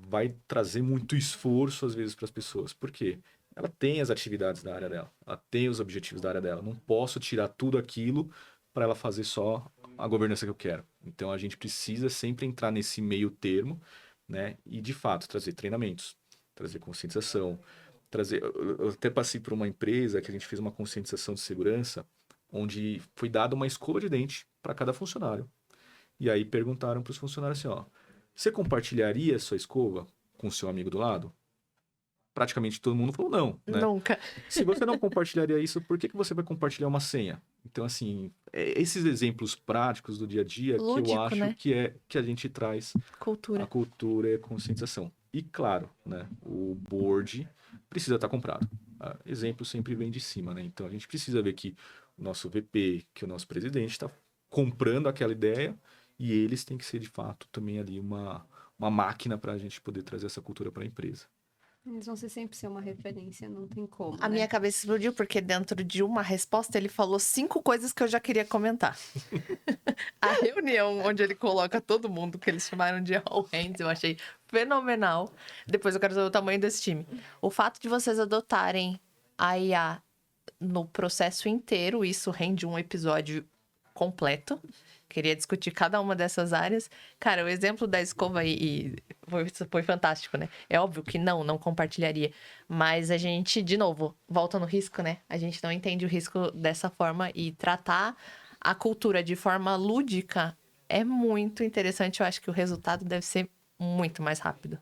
vai trazer muito esforço, às vezes, para as pessoas. Por quê? Ela tem as atividades da área dela, ela tem os objetivos da área dela. Não posso tirar tudo aquilo para ela fazer só a governança que eu quero. Então, a gente precisa sempre entrar nesse meio termo, né? E, de fato, trazer treinamentos, trazer conscientização, trazer. Eu até passei por uma empresa que a gente fez uma conscientização de segurança, onde foi dada uma escova de dente para cada funcionário. E aí perguntaram para os funcionários assim, ó, você compartilharia sua escova com o seu amigo do lado? Praticamente todo mundo falou não, né? Nunca. Se você não compartilharia isso, por que você vai compartilhar uma senha? Então, assim, esses exemplos práticos do dia a dia Lúdico, que eu acho né? que a gente traz a Cultura. cultura e a conscientização. E claro, né, o board precisa estar comprado. Exemplo sempre vem de cima, né? Então a gente precisa ver que o nosso VP, que o nosso presidente está comprando aquela ideia e eles têm que ser de fato também ali uma máquina para a gente poder trazer essa cultura para a empresa. Eles vão sempre ser uma referência, não tem como, A né? minha cabeça explodiu porque dentro de uma resposta ele falou 5 coisas que eu já queria comentar. A reunião onde ele coloca todo mundo, que eles chamaram de All Hands, eu achei fenomenal. Depois eu quero saber o tamanho desse time. O fato de vocês adotarem a IA no processo inteiro, isso rende um episódio completo. Queria discutir cada uma dessas áreas. Cara, o exemplo da escova aí foi fantástico, né? É óbvio que não compartilharia. Mas a gente, de novo, volta no risco, né? A gente não entende o risco dessa forma e tratar a cultura de forma lúdica é muito interessante. Eu acho que o resultado deve ser muito mais rápido.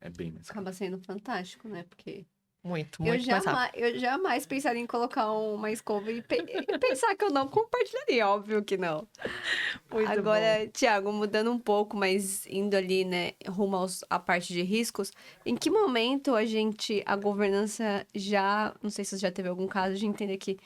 É bem mais Acaba sendo fantástico, né? Porque Muito eu mais rápido. eu jamais pensaria em colocar uma escova e pensar que eu não compartilharia, óbvio que não. Muito Agora, Thiago, mudando um pouco, mas indo ali, né, rumo à parte de riscos, em que momento a governança já, não sei se você já teve algum caso de entender que,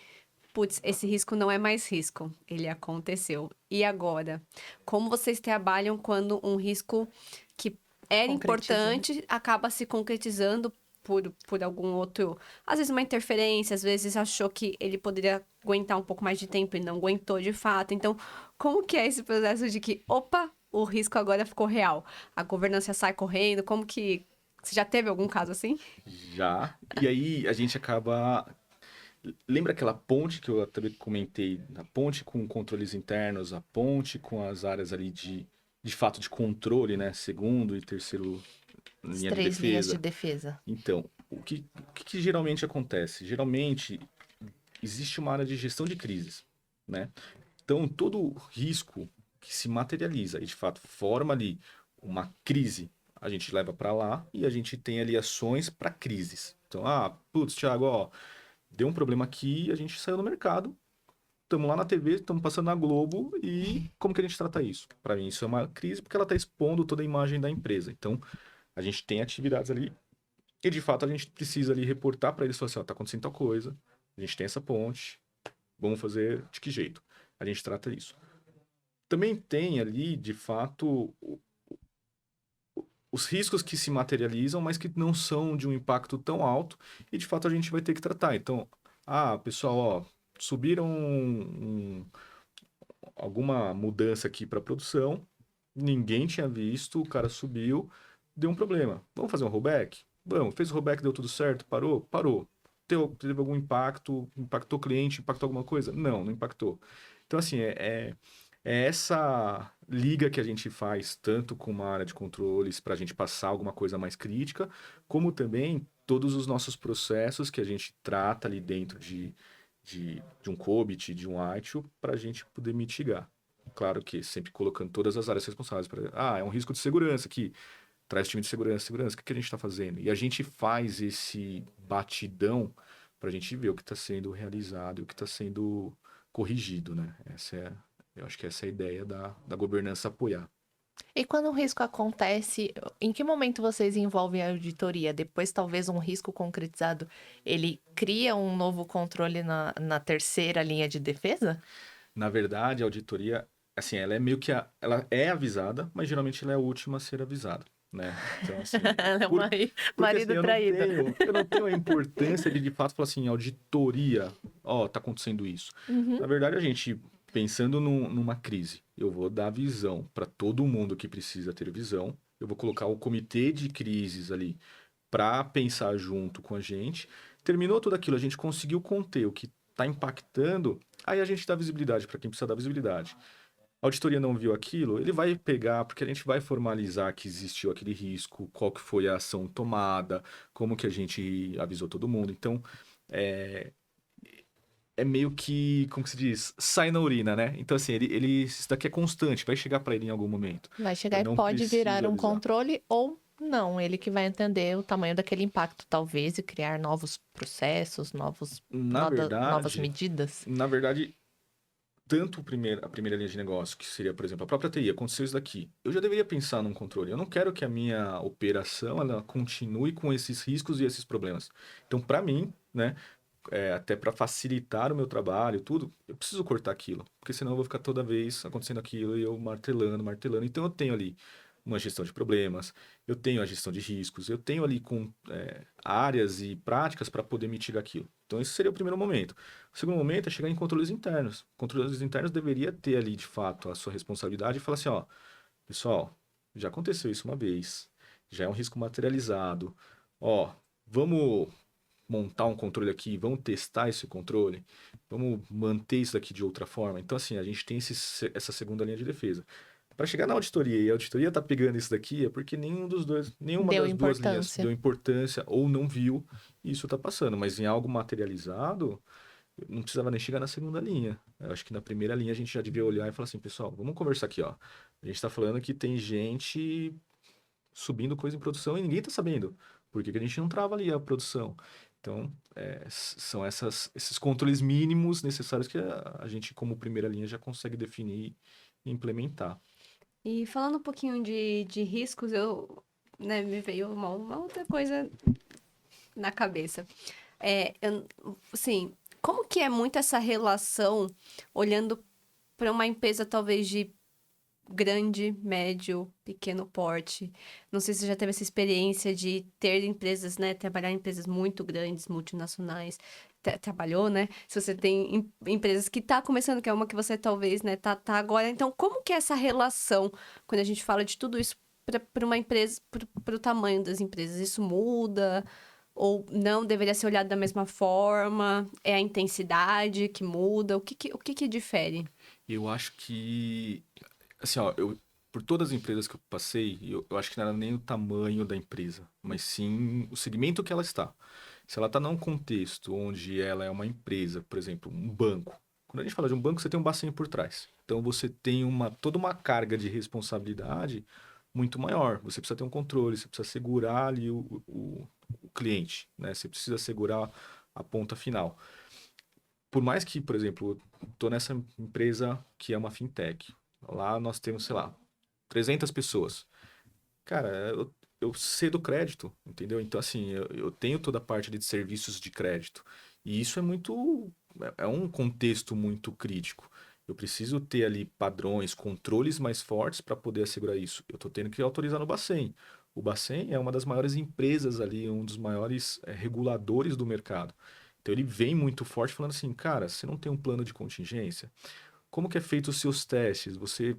putz, esse risco não é mais risco, ele aconteceu. E agora? Como vocês trabalham quando um risco que era Concretiza, né? importante acaba se concretizando por algum outro, às vezes uma interferência, às vezes achou que ele poderia aguentar um pouco mais de tempo e não aguentou de fato. Então, como que é esse processo de que, opa, o risco agora ficou real? A governança sai correndo, como que... Você já teve algum caso assim? Já. E aí a gente acaba. Lembra aquela ponte que eu até comentei? A ponte com controles internos, a ponte com as áreas ali de fato de controle, né? Segundo e terceiro As linha de 3 linhas de defesa. defesa. Então, o que geralmente acontece? Geralmente existe uma área de gestão de crises, né? Então, todo risco que se materializa e de fato forma ali uma crise, a gente leva para lá e a gente tem ali ações para crises. Então, putz, Thiago, ó, deu um problema aqui, a gente saiu no mercado, estamos lá na TV, estamos passando na Globo e como que a gente trata isso? Para mim, isso é uma crise porque ela está expondo toda a imagem da empresa. Então, a gente tem atividades ali e, de fato, a gente precisa ali reportar para eles, falar assim, ó, tá acontecendo tal coisa, a gente tem essa ponte, vamos fazer de que jeito? A gente trata isso. Também tem ali, de fato, os riscos que se materializam, mas que não são de um impacto tão alto e, de fato, a gente vai ter que tratar. Então, pessoal, ó, subiram alguma mudança aqui para produção, ninguém tinha visto, o cara subiu, deu um problema. Vamos fazer um rollback? Vamos. Fez o rollback, deu tudo certo? Parou? Parou. Teve algum impacto? Impactou o cliente? Impactou alguma coisa? Não, não impactou. Então, assim, é essa liga que a gente faz, tanto com uma área de controles, para a gente passar alguma coisa mais crítica, como também todos os nossos processos que a gente trata ali dentro de um COBIT, de um ITIL, para a gente poder mitigar. Claro que sempre colocando todas as áreas responsáveis. É um risco de segurança aqui. Traz time de segurança. O que a gente está fazendo? E a gente faz esse batidão para a gente ver o que está sendo realizado e o que está sendo corrigido, né? Eu acho que essa é a ideia da governança apoiar. E quando um risco acontece, em que momento vocês envolvem a auditoria? Depois, talvez, um risco concretizado, ele cria um novo controle na terceira linha de defesa? Na verdade, a auditoria, assim, ela é meio que ela é avisada, mas geralmente ela é a última a ser avisada, né? Então, assim, Ela é um porque, marido assim, traído. eu não tenho a importância de fato falar assim, auditoria, ó, tá acontecendo isso. Uhum. Na verdade, a gente, pensando numa crise, eu vou dar visão para todo mundo que precisa ter visão, eu vou colocar o comitê de crises ali para pensar junto com a gente. Terminou tudo aquilo, a gente conseguiu conter o que está impactando, aí a gente dá visibilidade para quem precisa dar visibilidade. A auditoria não viu aquilo, ele vai pegar, porque a gente vai formalizar que existiu aquele risco, qual que foi a ação tomada, como que a gente avisou todo mundo. Então, é, é meio que, como que se diz, sai na urina, né? Então, assim, isso daqui é constante, vai chegar para ele em algum momento. Vai chegar Eu e não pode preciso virar um avisar. controle ou não. Ele que vai entender o tamanho daquele impacto, talvez, e criar novos processos, novas Na medidas. na verdade, tanto a primeira linha de negócio, que seria, por exemplo, a própria TI, aconteceu isso daqui. Eu já deveria pensar num controle. Eu não quero que a minha operação ela continue com esses riscos e esses problemas. Então, para mim, né, até para facilitar o meu trabalho, tudo, eu preciso cortar aquilo, porque senão eu vou ficar toda vez acontecendo aquilo e eu martelando, martelando. Então, eu tenho ali uma gestão de problemas, eu tenho a gestão de riscos, eu tenho ali áreas e práticas para poder mitigar aquilo. Então, esse seria o primeiro momento. O segundo momento é chegar em controles internos. Controles internos deveria ter ali, de fato, a sua responsabilidade e falar assim, ó, pessoal, já aconteceu isso uma vez, já é um risco materializado, ó, vamos montar um controle aqui, vamos testar esse controle, vamos manter isso daqui de outra forma. Então, assim, a gente tem essa segunda linha de defesa. Para chegar na auditoria e a auditoria tá pegando isso daqui é porque nenhuma Deu das duas linhas importância. deu importância ou não viu e isso tá passando. Mas em algo materializado, não precisava nem chegar na segunda linha. Eu acho que na primeira linha a gente já devia olhar e falar assim, pessoal, vamos conversar aqui, ó. A gente tá falando que tem gente subindo coisa em produção e ninguém tá sabendo. Por que que a gente não trava ali a produção? Então, são esses controles mínimos necessários que a gente, como primeira linha, já consegue definir e implementar. E falando um pouquinho de riscos, né, me veio uma outra coisa na cabeça. Assim, como que é muito essa relação olhando para uma empresa talvez de grande, médio, pequeno porte? Não sei se você já teve essa experiência de ter empresas, né, trabalhar em empresas muito grandes, multinacionais. Trabalhou, né? Se você tem empresas que tá começando, que é uma que você talvez, né, tá agora. Então, como que é essa relação quando a gente fala de tudo isso para uma empresa, para o tamanho das empresas? Isso muda? Ou não deveria ser olhado da mesma forma? É a intensidade que muda? O que difere? Eu acho que, assim, ó, por todas as empresas que eu passei, eu acho que não era nem o tamanho da empresa, mas sim o segmento que ela está. Se ela está num contexto onde ela é uma empresa, por exemplo, um banco. Quando a gente fala de um banco, você tem um Bacen por trás. Então você tem toda uma carga de responsabilidade muito maior. Você precisa ter um controle, você precisa segurar ali o cliente, né? Você precisa segurar a ponta final. Por mais que, por exemplo, estou nessa empresa que é uma fintech. Lá nós temos, sei lá, 300 pessoas. Cara, eu cedo crédito, entendeu? Então, assim, eu tenho toda a parte de serviços de crédito. E isso é um contexto muito crítico. Eu preciso ter ali padrões, controles mais fortes para poder assegurar isso. Eu estou tendo que autorizar no Bacen. O Bacen é uma das maiores empresas ali, um dos maiores reguladores do mercado. Então, ele vem muito forte falando assim, cara, você não tem um plano de contingência? Como que é feito os seus testes? Você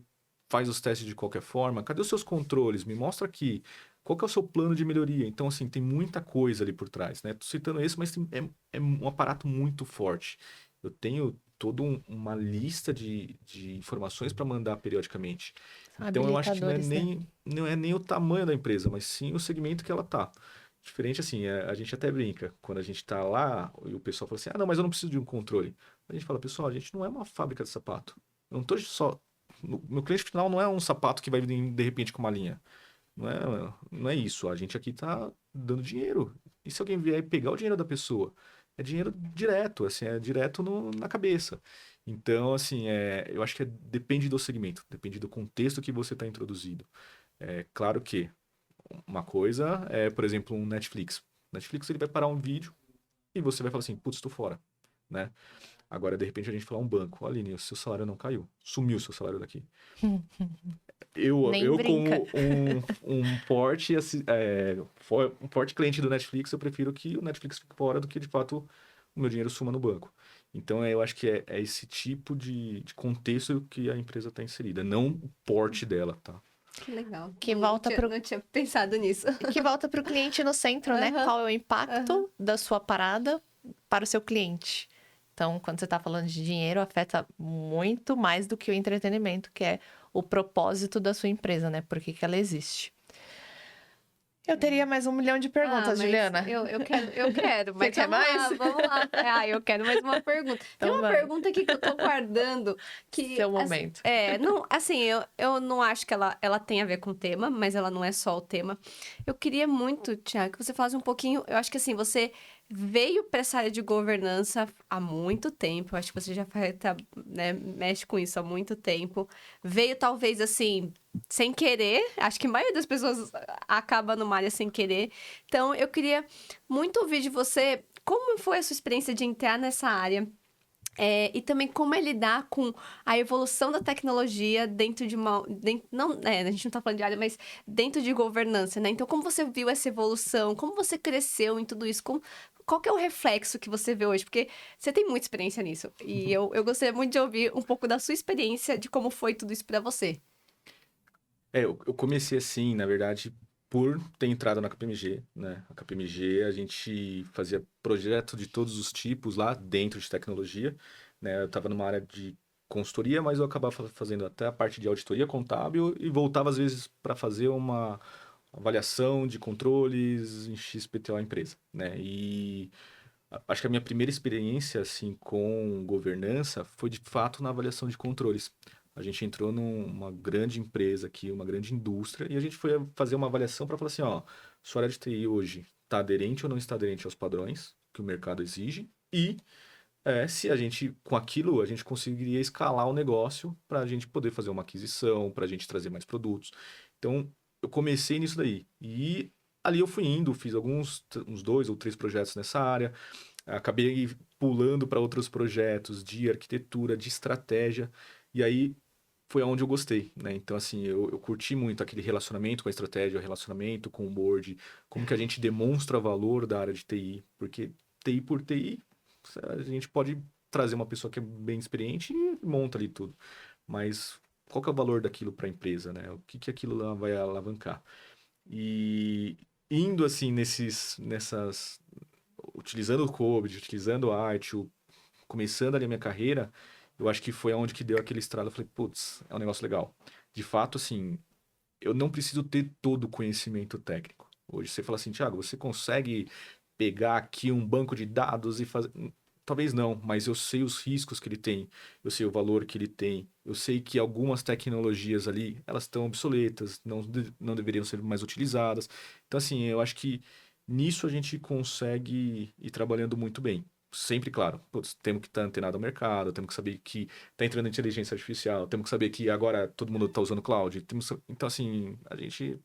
faz os testes de qualquer forma? Cadê os seus controles? Me mostra aqui. Qual que é o seu plano de melhoria? Então, assim, tem muita coisa ali por trás, né? Tô citando esse, mas é um aparato muito forte. Eu tenho toda uma lista de informações para mandar periodicamente. São Então, eu acho que habilitadores, né? não é nem o tamanho da empresa, mas sim o segmento que ela tá. Diferente assim, a gente até brinca. Quando a gente tá lá e o pessoal fala assim, ah, não, mas eu não preciso de um controle. A gente fala, pessoal, a gente não é uma fábrica de sapato. Eu não tô só... Meu cliente final não é um sapato que vai vir de repente com uma linha. Não é isso. A gente aqui tá dando dinheiro. E se alguém vier e pegar o dinheiro da pessoa? É dinheiro direto, assim, é direto na cabeça. Então, assim, eu acho que depende do segmento, depende do contexto que você está introduzido. É claro que uma coisa é, por exemplo, um Netflix. Netflix, ele vai parar um vídeo e você vai falar assim, putz, tô fora, né? Agora, de repente, a gente falar um banco. Aline, o seu salário não caiu. Sumiu o seu salário daqui. Nem Eu brinca. como um forte cliente do Netflix, eu prefiro que o Netflix fique fora do que, de fato, o meu dinheiro suma no banco. Então, eu acho que é esse tipo de contexto que a empresa está inserida, não o porte dela, tá? Que legal. Que Não, volta pro não tinha pensado nisso. que volta para o cliente no centro, né? Aham, Qual é o impacto aham. da sua parada para o seu cliente? Então, quando você está falando de dinheiro, afeta muito mais do que o entretenimento, que é o propósito da sua empresa, né? Por que que ela existe? Eu teria mais 1 milhão de perguntas, Mas Juliana. eu quero, Você mas quer mais? vamos lá. Eu quero mais uma pergunta. Tem Então uma vai. pergunta aqui que eu tô guardando, que, Seu momento. não, assim, eu não acho que ela tem a ver com o tema, mas ela não é só o tema. Eu queria muito, Tiago, que você falasse um pouquinho, eu acho que assim, você veio para essa área de governança há muito tempo, eu acho que você já né, mexe com isso há muito tempo. Veio talvez assim, sem querer, acho que a maioria das pessoas acaba numa área sem querer. Então, eu queria muito ouvir de você como foi a sua experiência de entrar nessa área. E também como é lidar com a evolução da tecnologia dentro de uma. Não, a gente não tá falando de área, mas dentro de governança, né? Então, como você viu essa evolução? Como você cresceu em tudo isso? Qual que é o reflexo que você vê hoje? Porque você tem muita experiência nisso. E eu gostaria muito de ouvir um pouco da sua experiência, de como foi tudo isso para você. Eu comecei assim, na verdade, por ter entrado na KPMG, né? A KPMG, a gente fazia projeto de todos os tipos lá dentro de tecnologia, né? Eu estava numa área de consultoria, mas eu acabava fazendo até a parte de auditoria contábil e voltava às vezes para fazer uma avaliação de controles em XPTO empresa, né? E acho que a minha primeira experiência assim com governança foi de fato na avaliação de controles. A gente entrou numa grande empresa aqui, uma grande indústria, e a gente foi fazer uma avaliação para falar assim, ó, sua área de TI hoje está aderente ou não está aderente aos padrões que o mercado exige, e se a gente, com aquilo, a gente conseguiria escalar o negócio para a gente poder fazer uma aquisição, para a gente trazer mais produtos. Então, eu comecei nisso daí. E ali eu fui indo, fiz uns 2 ou 3 projetos nessa área, acabei pulando para outros projetos de arquitetura, de estratégia, e aí foi aonde eu gostei, né? Então, assim, eu curti muito aquele relacionamento com a estratégia, o relacionamento com o board, como que a gente demonstra valor da área de TI, porque TI por TI, a gente pode trazer uma pessoa que é bem experiente e monta ali tudo, mas qual que é o valor daquilo para a empresa, né? O que que aquilo lá vai alavancar? E indo, assim, utilizando o Code, utilizando a arte, começando ali a minha carreira, eu acho que foi aonde que deu aquele estralo. Eu falei, putz, é um negócio legal. De fato, assim, eu não preciso ter todo o conhecimento técnico. Hoje você fala assim, Thiago, você consegue pegar aqui um banco de dados e fazer. Talvez não, mas eu sei os riscos que ele tem, eu sei o valor que ele tem, eu sei que algumas tecnologias ali, elas estão obsoletas, não deveriam ser mais utilizadas. Então, assim, eu acho que nisso a gente consegue ir trabalhando muito bem. Sempre, claro, putz, temos que estar antenado ao mercado, temos que saber que está entrando inteligência artificial, temos que saber que agora todo mundo está usando cloud. Então, assim, a gente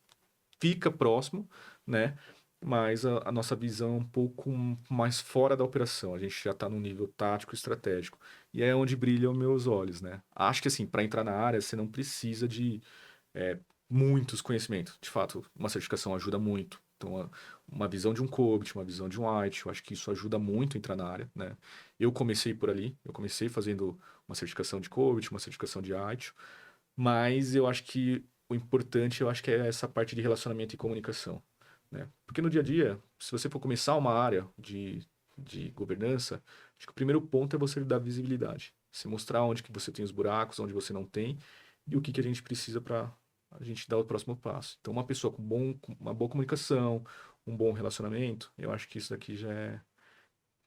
fica próximo, né? Mas a nossa visão é um pouco mais fora da operação. A gente já está no nível tático e estratégico. E é onde brilham meus olhos, né? Acho que, assim, para entrar na área, você não precisa de muitos conhecimentos. De fato, uma certificação ajuda muito. Então, uma visão de um COBIT, uma visão de um IT, eu acho que isso ajuda muito a entrar na área, né? Eu comecei por ali, eu comecei fazendo uma certificação de COBIT, uma certificação de IT, mas eu acho que o importante, eu acho que é essa parte de relacionamento e comunicação, né? Porque no dia a dia, se você for começar uma área de governança, acho que o primeiro ponto é você dar visibilidade. Você mostrar onde que você tem os buracos, onde você não tem, e o que a gente precisa para a gente dar o próximo passo. Então, uma pessoa com uma boa comunicação, um bom relacionamento, eu acho que isso daqui já é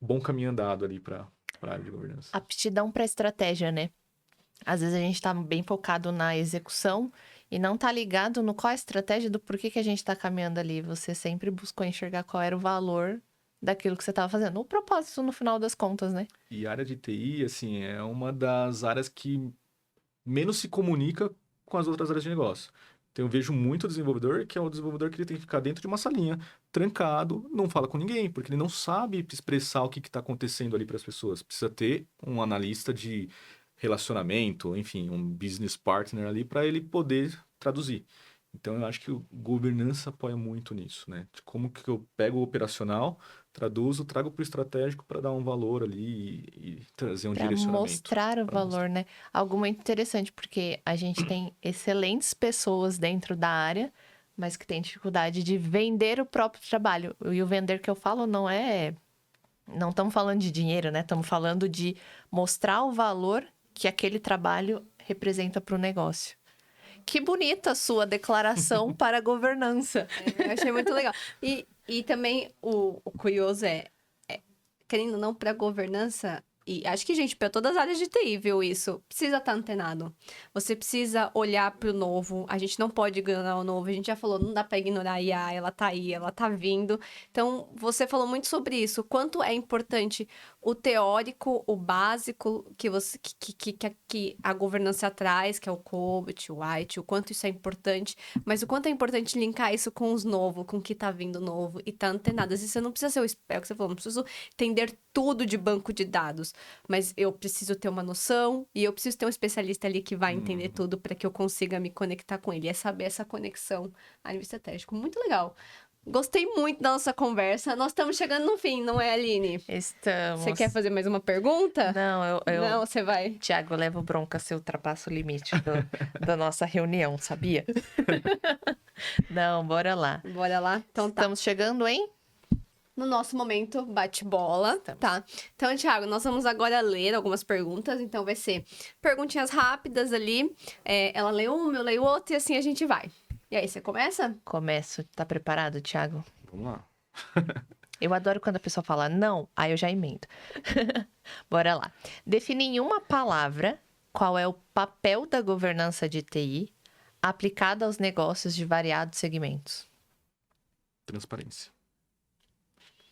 bom caminho andado ali para a área de governança. Aptidão para estratégia, né? Às vezes a gente tá bem focado na execução e não tá ligado no qual é a estratégia do porquê que a gente tá caminhando ali. Você sempre buscou enxergar qual era o valor daquilo que você tava fazendo. O propósito, no final das contas, né? E a área de TI, assim, é uma das áreas que menos se comunica com as outras áreas de negócio. Então, eu vejo muito desenvolvedor que é o desenvolvedor que ele tem que ficar dentro de uma salinha, trancado, não fala com ninguém, porque ele não sabe expressar o que está acontecendo ali para as pessoas. Precisa ter um analista de relacionamento, enfim, um business partner ali para ele poder traduzir. Então, eu acho que o governança apoia muito nisso, né? De como que eu pego o operacional, traduzo, trago para o estratégico para dar um valor ali e trazer um Para direcionamento. mostrar o Pra valor, né? Algo muito interessante, porque a gente tem excelentes pessoas dentro da área, mas que tem dificuldade de vender o próprio trabalho. E o vender que eu falo não é. Não estamos falando de dinheiro, né? Estamos falando de mostrar o valor que aquele trabalho representa para o negócio. Que bonita a sua declaração para a governança. Eu achei muito legal. E também o curioso querendo ou não, para governança, e acho que, gente, para todas as áreas de TI, viu isso? Precisa estar antenado. Você precisa olhar para o novo. A gente não pode ignorar o novo. A gente já falou, não dá para ignorar a IA, ela tá aí, ela tá vindo. Então, você falou muito sobre isso. Quanto é importante o teórico, o básico que a governança traz, que é o COBIT, o IT, o quanto isso é importante, mas o quanto é importante linkar isso com os novos, com o que tá vindo novo e tá antenado. Às vezes você não precisa ser o esperto que você falou, não preciso entender tudo de banco de dados, mas eu preciso ter uma noção e eu preciso ter um especialista ali que vai entender tudo para que eu consiga me conectar com ele. É saber essa conexão a nível estratégico. Muito legal. Gostei muito da nossa conversa. Nós estamos chegando no fim, não é, Aline? Estamos. Você quer fazer mais uma pergunta? Não, Não, você vai. Tiago, eu levo bronca se eu ultrapasso o limite da nossa reunião, sabia? Não, bora lá. Bora lá? Então tá. Estamos chegando, hein? No nosso momento bate-bola, tá? Então, Thiago, nós vamos agora ler algumas perguntas. Então, vai ser perguntinhas rápidas ali. Ela lê uma, eu leio outra e assim a gente vai. E aí, você começa? Começo. Tá preparado, Tiago? Vamos lá. Eu adoro quando a pessoa fala não, aí eu já emendo. Bora lá. Define em uma palavra qual é o papel da governança de TI aplicada aos negócios de variados segmentos. Transparência.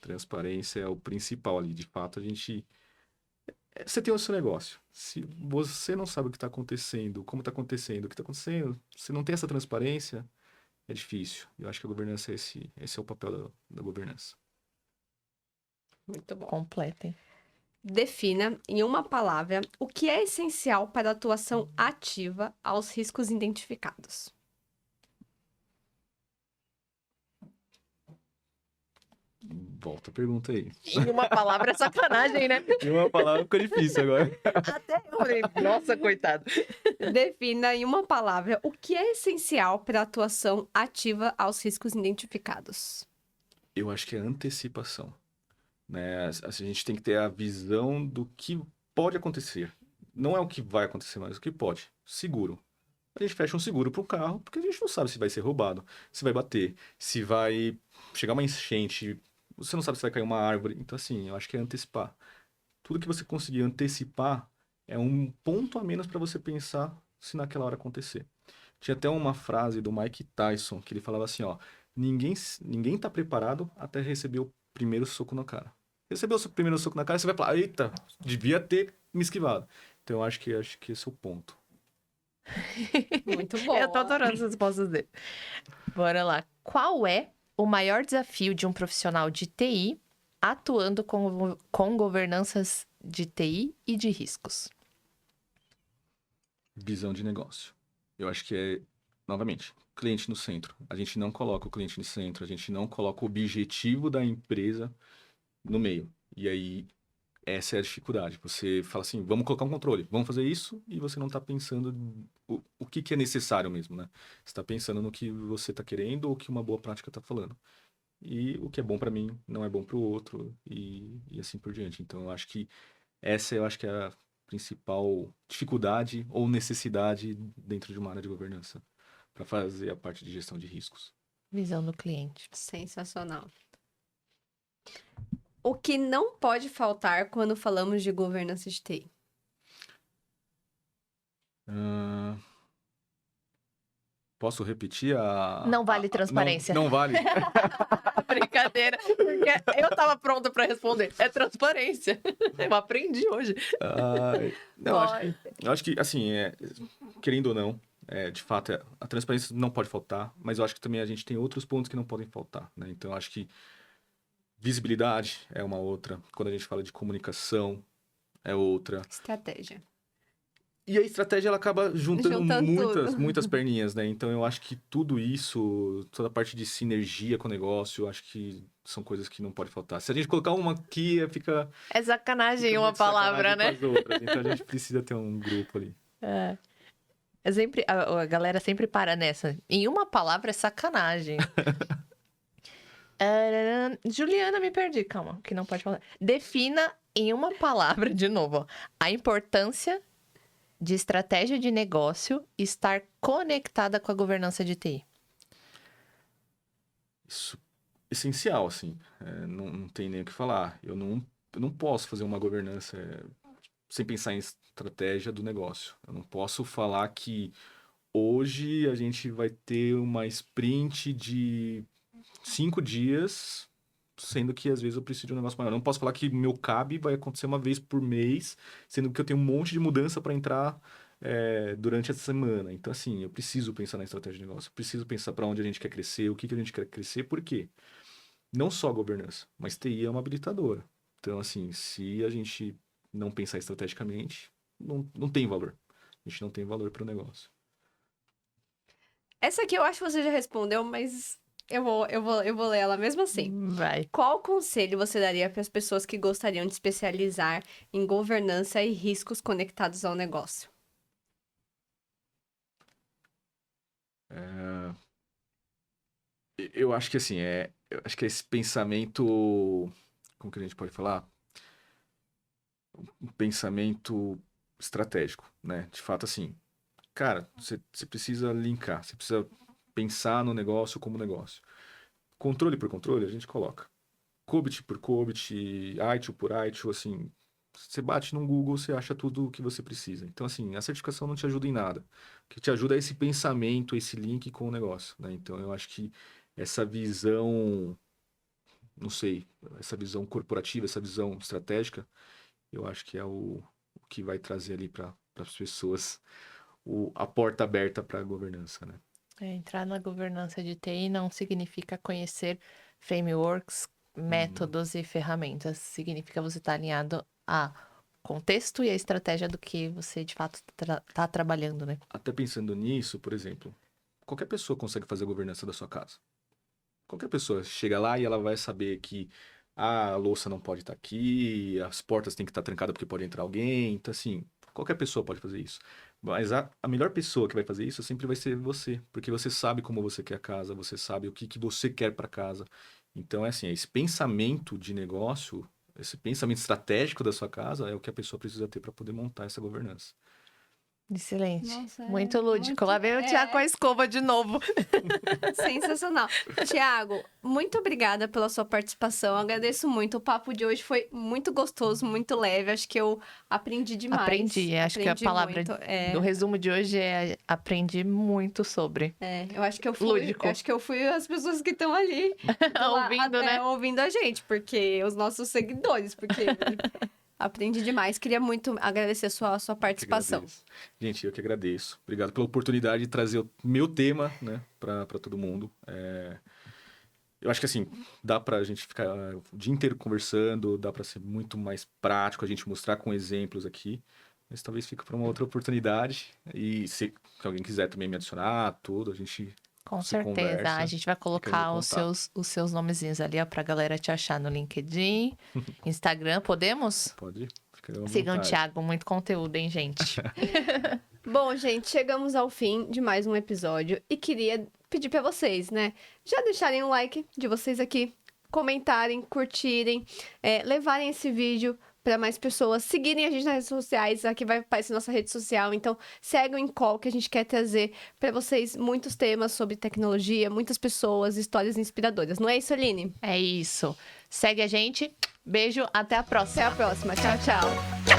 Transparência é o principal ali. De fato, a gente... Você tem o seu negócio. Se você não sabe o que está acontecendo, como está acontecendo, o que está acontecendo, se não tem essa transparência, é difícil. Eu acho que a governança esse é o papel da governança. Muito bom. Completem. Defina em uma palavra o que é essencial para a atuação ativa aos riscos identificados. Volta a pergunta aí. Em uma palavra é sacanagem, né? Em uma palavra ficou difícil agora. Até eu falei, nossa, coitado. Defina em uma palavra o que é essencial para a atuação ativa aos riscos identificados. Eu acho que é antecipação, né? A gente tem que ter a visão do que pode acontecer. Não é o que vai acontecer, mas o que pode. Seguro. A gente fecha um seguro para o carro, porque a gente não sabe se vai ser roubado, se vai bater, se vai chegar uma enchente, você não sabe se vai cair uma árvore. Então, assim, eu acho que é antecipar. Tudo que você conseguir antecipar é um ponto a menos para você pensar se naquela hora acontecer. Tinha até uma frase do Mike Tyson, que ele falava assim, ó, ninguém tá preparado até receber o primeiro soco na cara. Recebeu o seu primeiro soco na cara, você vai falar, eita, devia ter me esquivado. Então, eu acho que esse é o ponto. Muito bom. Eu tô adorando as respostas dele. Bora lá. Qual é o maior desafio de um profissional de TI atuando com governanças de TI e de riscos? Visão de negócio. Eu acho que novamente, cliente no centro. A gente não coloca o cliente no centro, a gente não coloca o objetivo da empresa no meio. E aí, essa é a dificuldade. Você fala assim, vamos colocar um controle, vamos fazer isso, e você não está pensando o que que é necessário mesmo, né? Você está pensando no que você está querendo ou o que uma boa prática está falando. E o que é bom para mim não é bom para o outro, e assim por diante. Então, eu acho que é a principal dificuldade ou necessidade dentro de uma área de governança para fazer a parte de gestão de riscos. Visão do cliente. Sensacional. O que não pode faltar quando falamos de governança de TI? Ah, posso repetir a... Não vale a- transparência. Não vale? Brincadeira. Porque eu tava pronta pra responder. É transparência. Eu aprendi hoje. Não, eu acho que, assim, querendo ou não, de fato, a transparência não pode faltar, mas eu acho que também a gente tem outros pontos que não podem faltar, né? Então, eu acho que visibilidade é uma outra. Quando a gente fala de comunicação, é outra. Estratégia. E a estratégia, ela acaba juntando Juntando muitas, tudo. muitas perninhas, né? Então, eu acho que tudo isso, toda a parte de sinergia com o negócio, eu acho que são coisas que não pode faltar. Se a gente colocar uma aqui, fica É sacanagem fica uma muito palavra, sacanagem né? com as outras. Então, a gente precisa ter um grupo ali. É. A galera sempre para nessa. Em uma palavra é sacanagem. Juliana, me perdi. Calma, que não pode falar. Defina em uma palavra, de novo, ó, a importância de estratégia de negócio estar conectada com a governança de TI. Isso, essencial, assim. Não tem nem o que falar. Eu não posso fazer uma governança sem pensar em estratégia do negócio. Eu não posso falar que hoje a gente vai ter uma sprint de 5 dias, sendo que às vezes eu preciso de um negócio maior. Eu não posso falar que meu CAB vai acontecer uma vez por mês, sendo que eu tenho um monte de mudança para entrar durante essa semana. Então, assim, eu preciso pensar na estratégia de negócio, eu preciso pensar para onde a gente quer crescer, o que que a gente quer crescer, por quê? Não só governança, mas TI é uma habilitadora. Então, assim, se a gente não pensar estrategicamente, não tem valor. A gente não tem valor para o negócio. Essa aqui eu acho que você já respondeu, mas eu vou ler ela mesmo assim. Vai. Qual conselho você daria para as pessoas que gostariam de especializar em governança e riscos conectados ao negócio? Eu acho que assim, eu acho que esse pensamento, como que a gente pode falar? Um pensamento estratégico, né? De fato, assim, cara, você precisa linkar, você precisa pensar no negócio como negócio. Controle por controle, a gente coloca. COBIT por COBIT, ITIL por ITIL, assim, você bate no Google, você acha tudo o que você precisa. Então, assim, a certificação não te ajuda em nada. O que te ajuda é esse pensamento, esse link com o negócio, né? Então, eu acho que essa visão, não sei, essa visão corporativa, essa visão estratégica, eu acho que é o que vai trazer ali para as pessoas a porta aberta para a governança, né? Entrar na governança de TI não significa conhecer frameworks, métodos e ferramentas. Significa você estar alinhado a contexto e a estratégia do que você de fato está trabalhando, né? Até pensando nisso, por exemplo, qualquer pessoa consegue fazer a governança da sua casa. Qualquer pessoa chega lá e ela vai saber que a louça não pode estar aqui, as portas têm que estar trancadas porque pode entrar alguém. Então, assim, qualquer pessoa pode fazer isso. Mas a melhor pessoa que vai fazer isso sempre vai ser você, porque você sabe como você quer a casa, você sabe o que, que você quer para casa. Então, é assim, esse pensamento de negócio, esse pensamento estratégico da sua casa é o que a pessoa precisa ter para poder montar essa governança. Excelente. Nossa, Muito lúdico. Lá vem o Tiago com a escova de novo. Sensacional. Tiago, muito obrigada pela sua participação. Agradeço muito. O papo de hoje foi muito gostoso, muito leve. Acho que eu aprendi demais. Aprendi. Acho que a Aprendi palavra muito. do resumo de hoje é aprendi muito sobre. Eu acho que eu fui. Lúdico. Eu acho que eu fui as pessoas que estão ali Ouvindo, né? ouvindo a gente, porque os nossos seguidores, porque aprendi demais. Queria muito agradecer a sua participação. Agradeço. Gente, eu que agradeço. Obrigado pela oportunidade de trazer o meu tema, né, para todo mundo. Eu acho que assim, dá pra gente ficar o dia inteiro conversando, dá pra ser muito mais prático, a gente mostrar com exemplos aqui, Mas talvez fique para uma outra oportunidade. E se alguém quiser também me adicionar, tudo, a gente Com se certeza. conversa, A gente vai fica aí colocar no os contato. seus nomezinhos ali, ó, pra galera te achar no LinkedIn, Instagram. Podemos? Pode, fica à Sigam o vontade. Thiago, muito conteúdo, hein, gente? Bom, gente, chegamos ao fim de mais um episódio e queria pedir pra vocês, né? Já deixarem um like de vocês aqui, comentarem, curtirem, levarem esse vídeo pra mais pessoas, seguirem a gente nas redes sociais, aqui vai aparecer nossa rede social, então segue o Incol, que a gente quer trazer pra vocês muitos temas sobre tecnologia, muitas pessoas, histórias inspiradoras. Não é isso, Aline? É isso. Segue a gente. Beijo, até a Até próxima. a próxima. Tchau, tchau.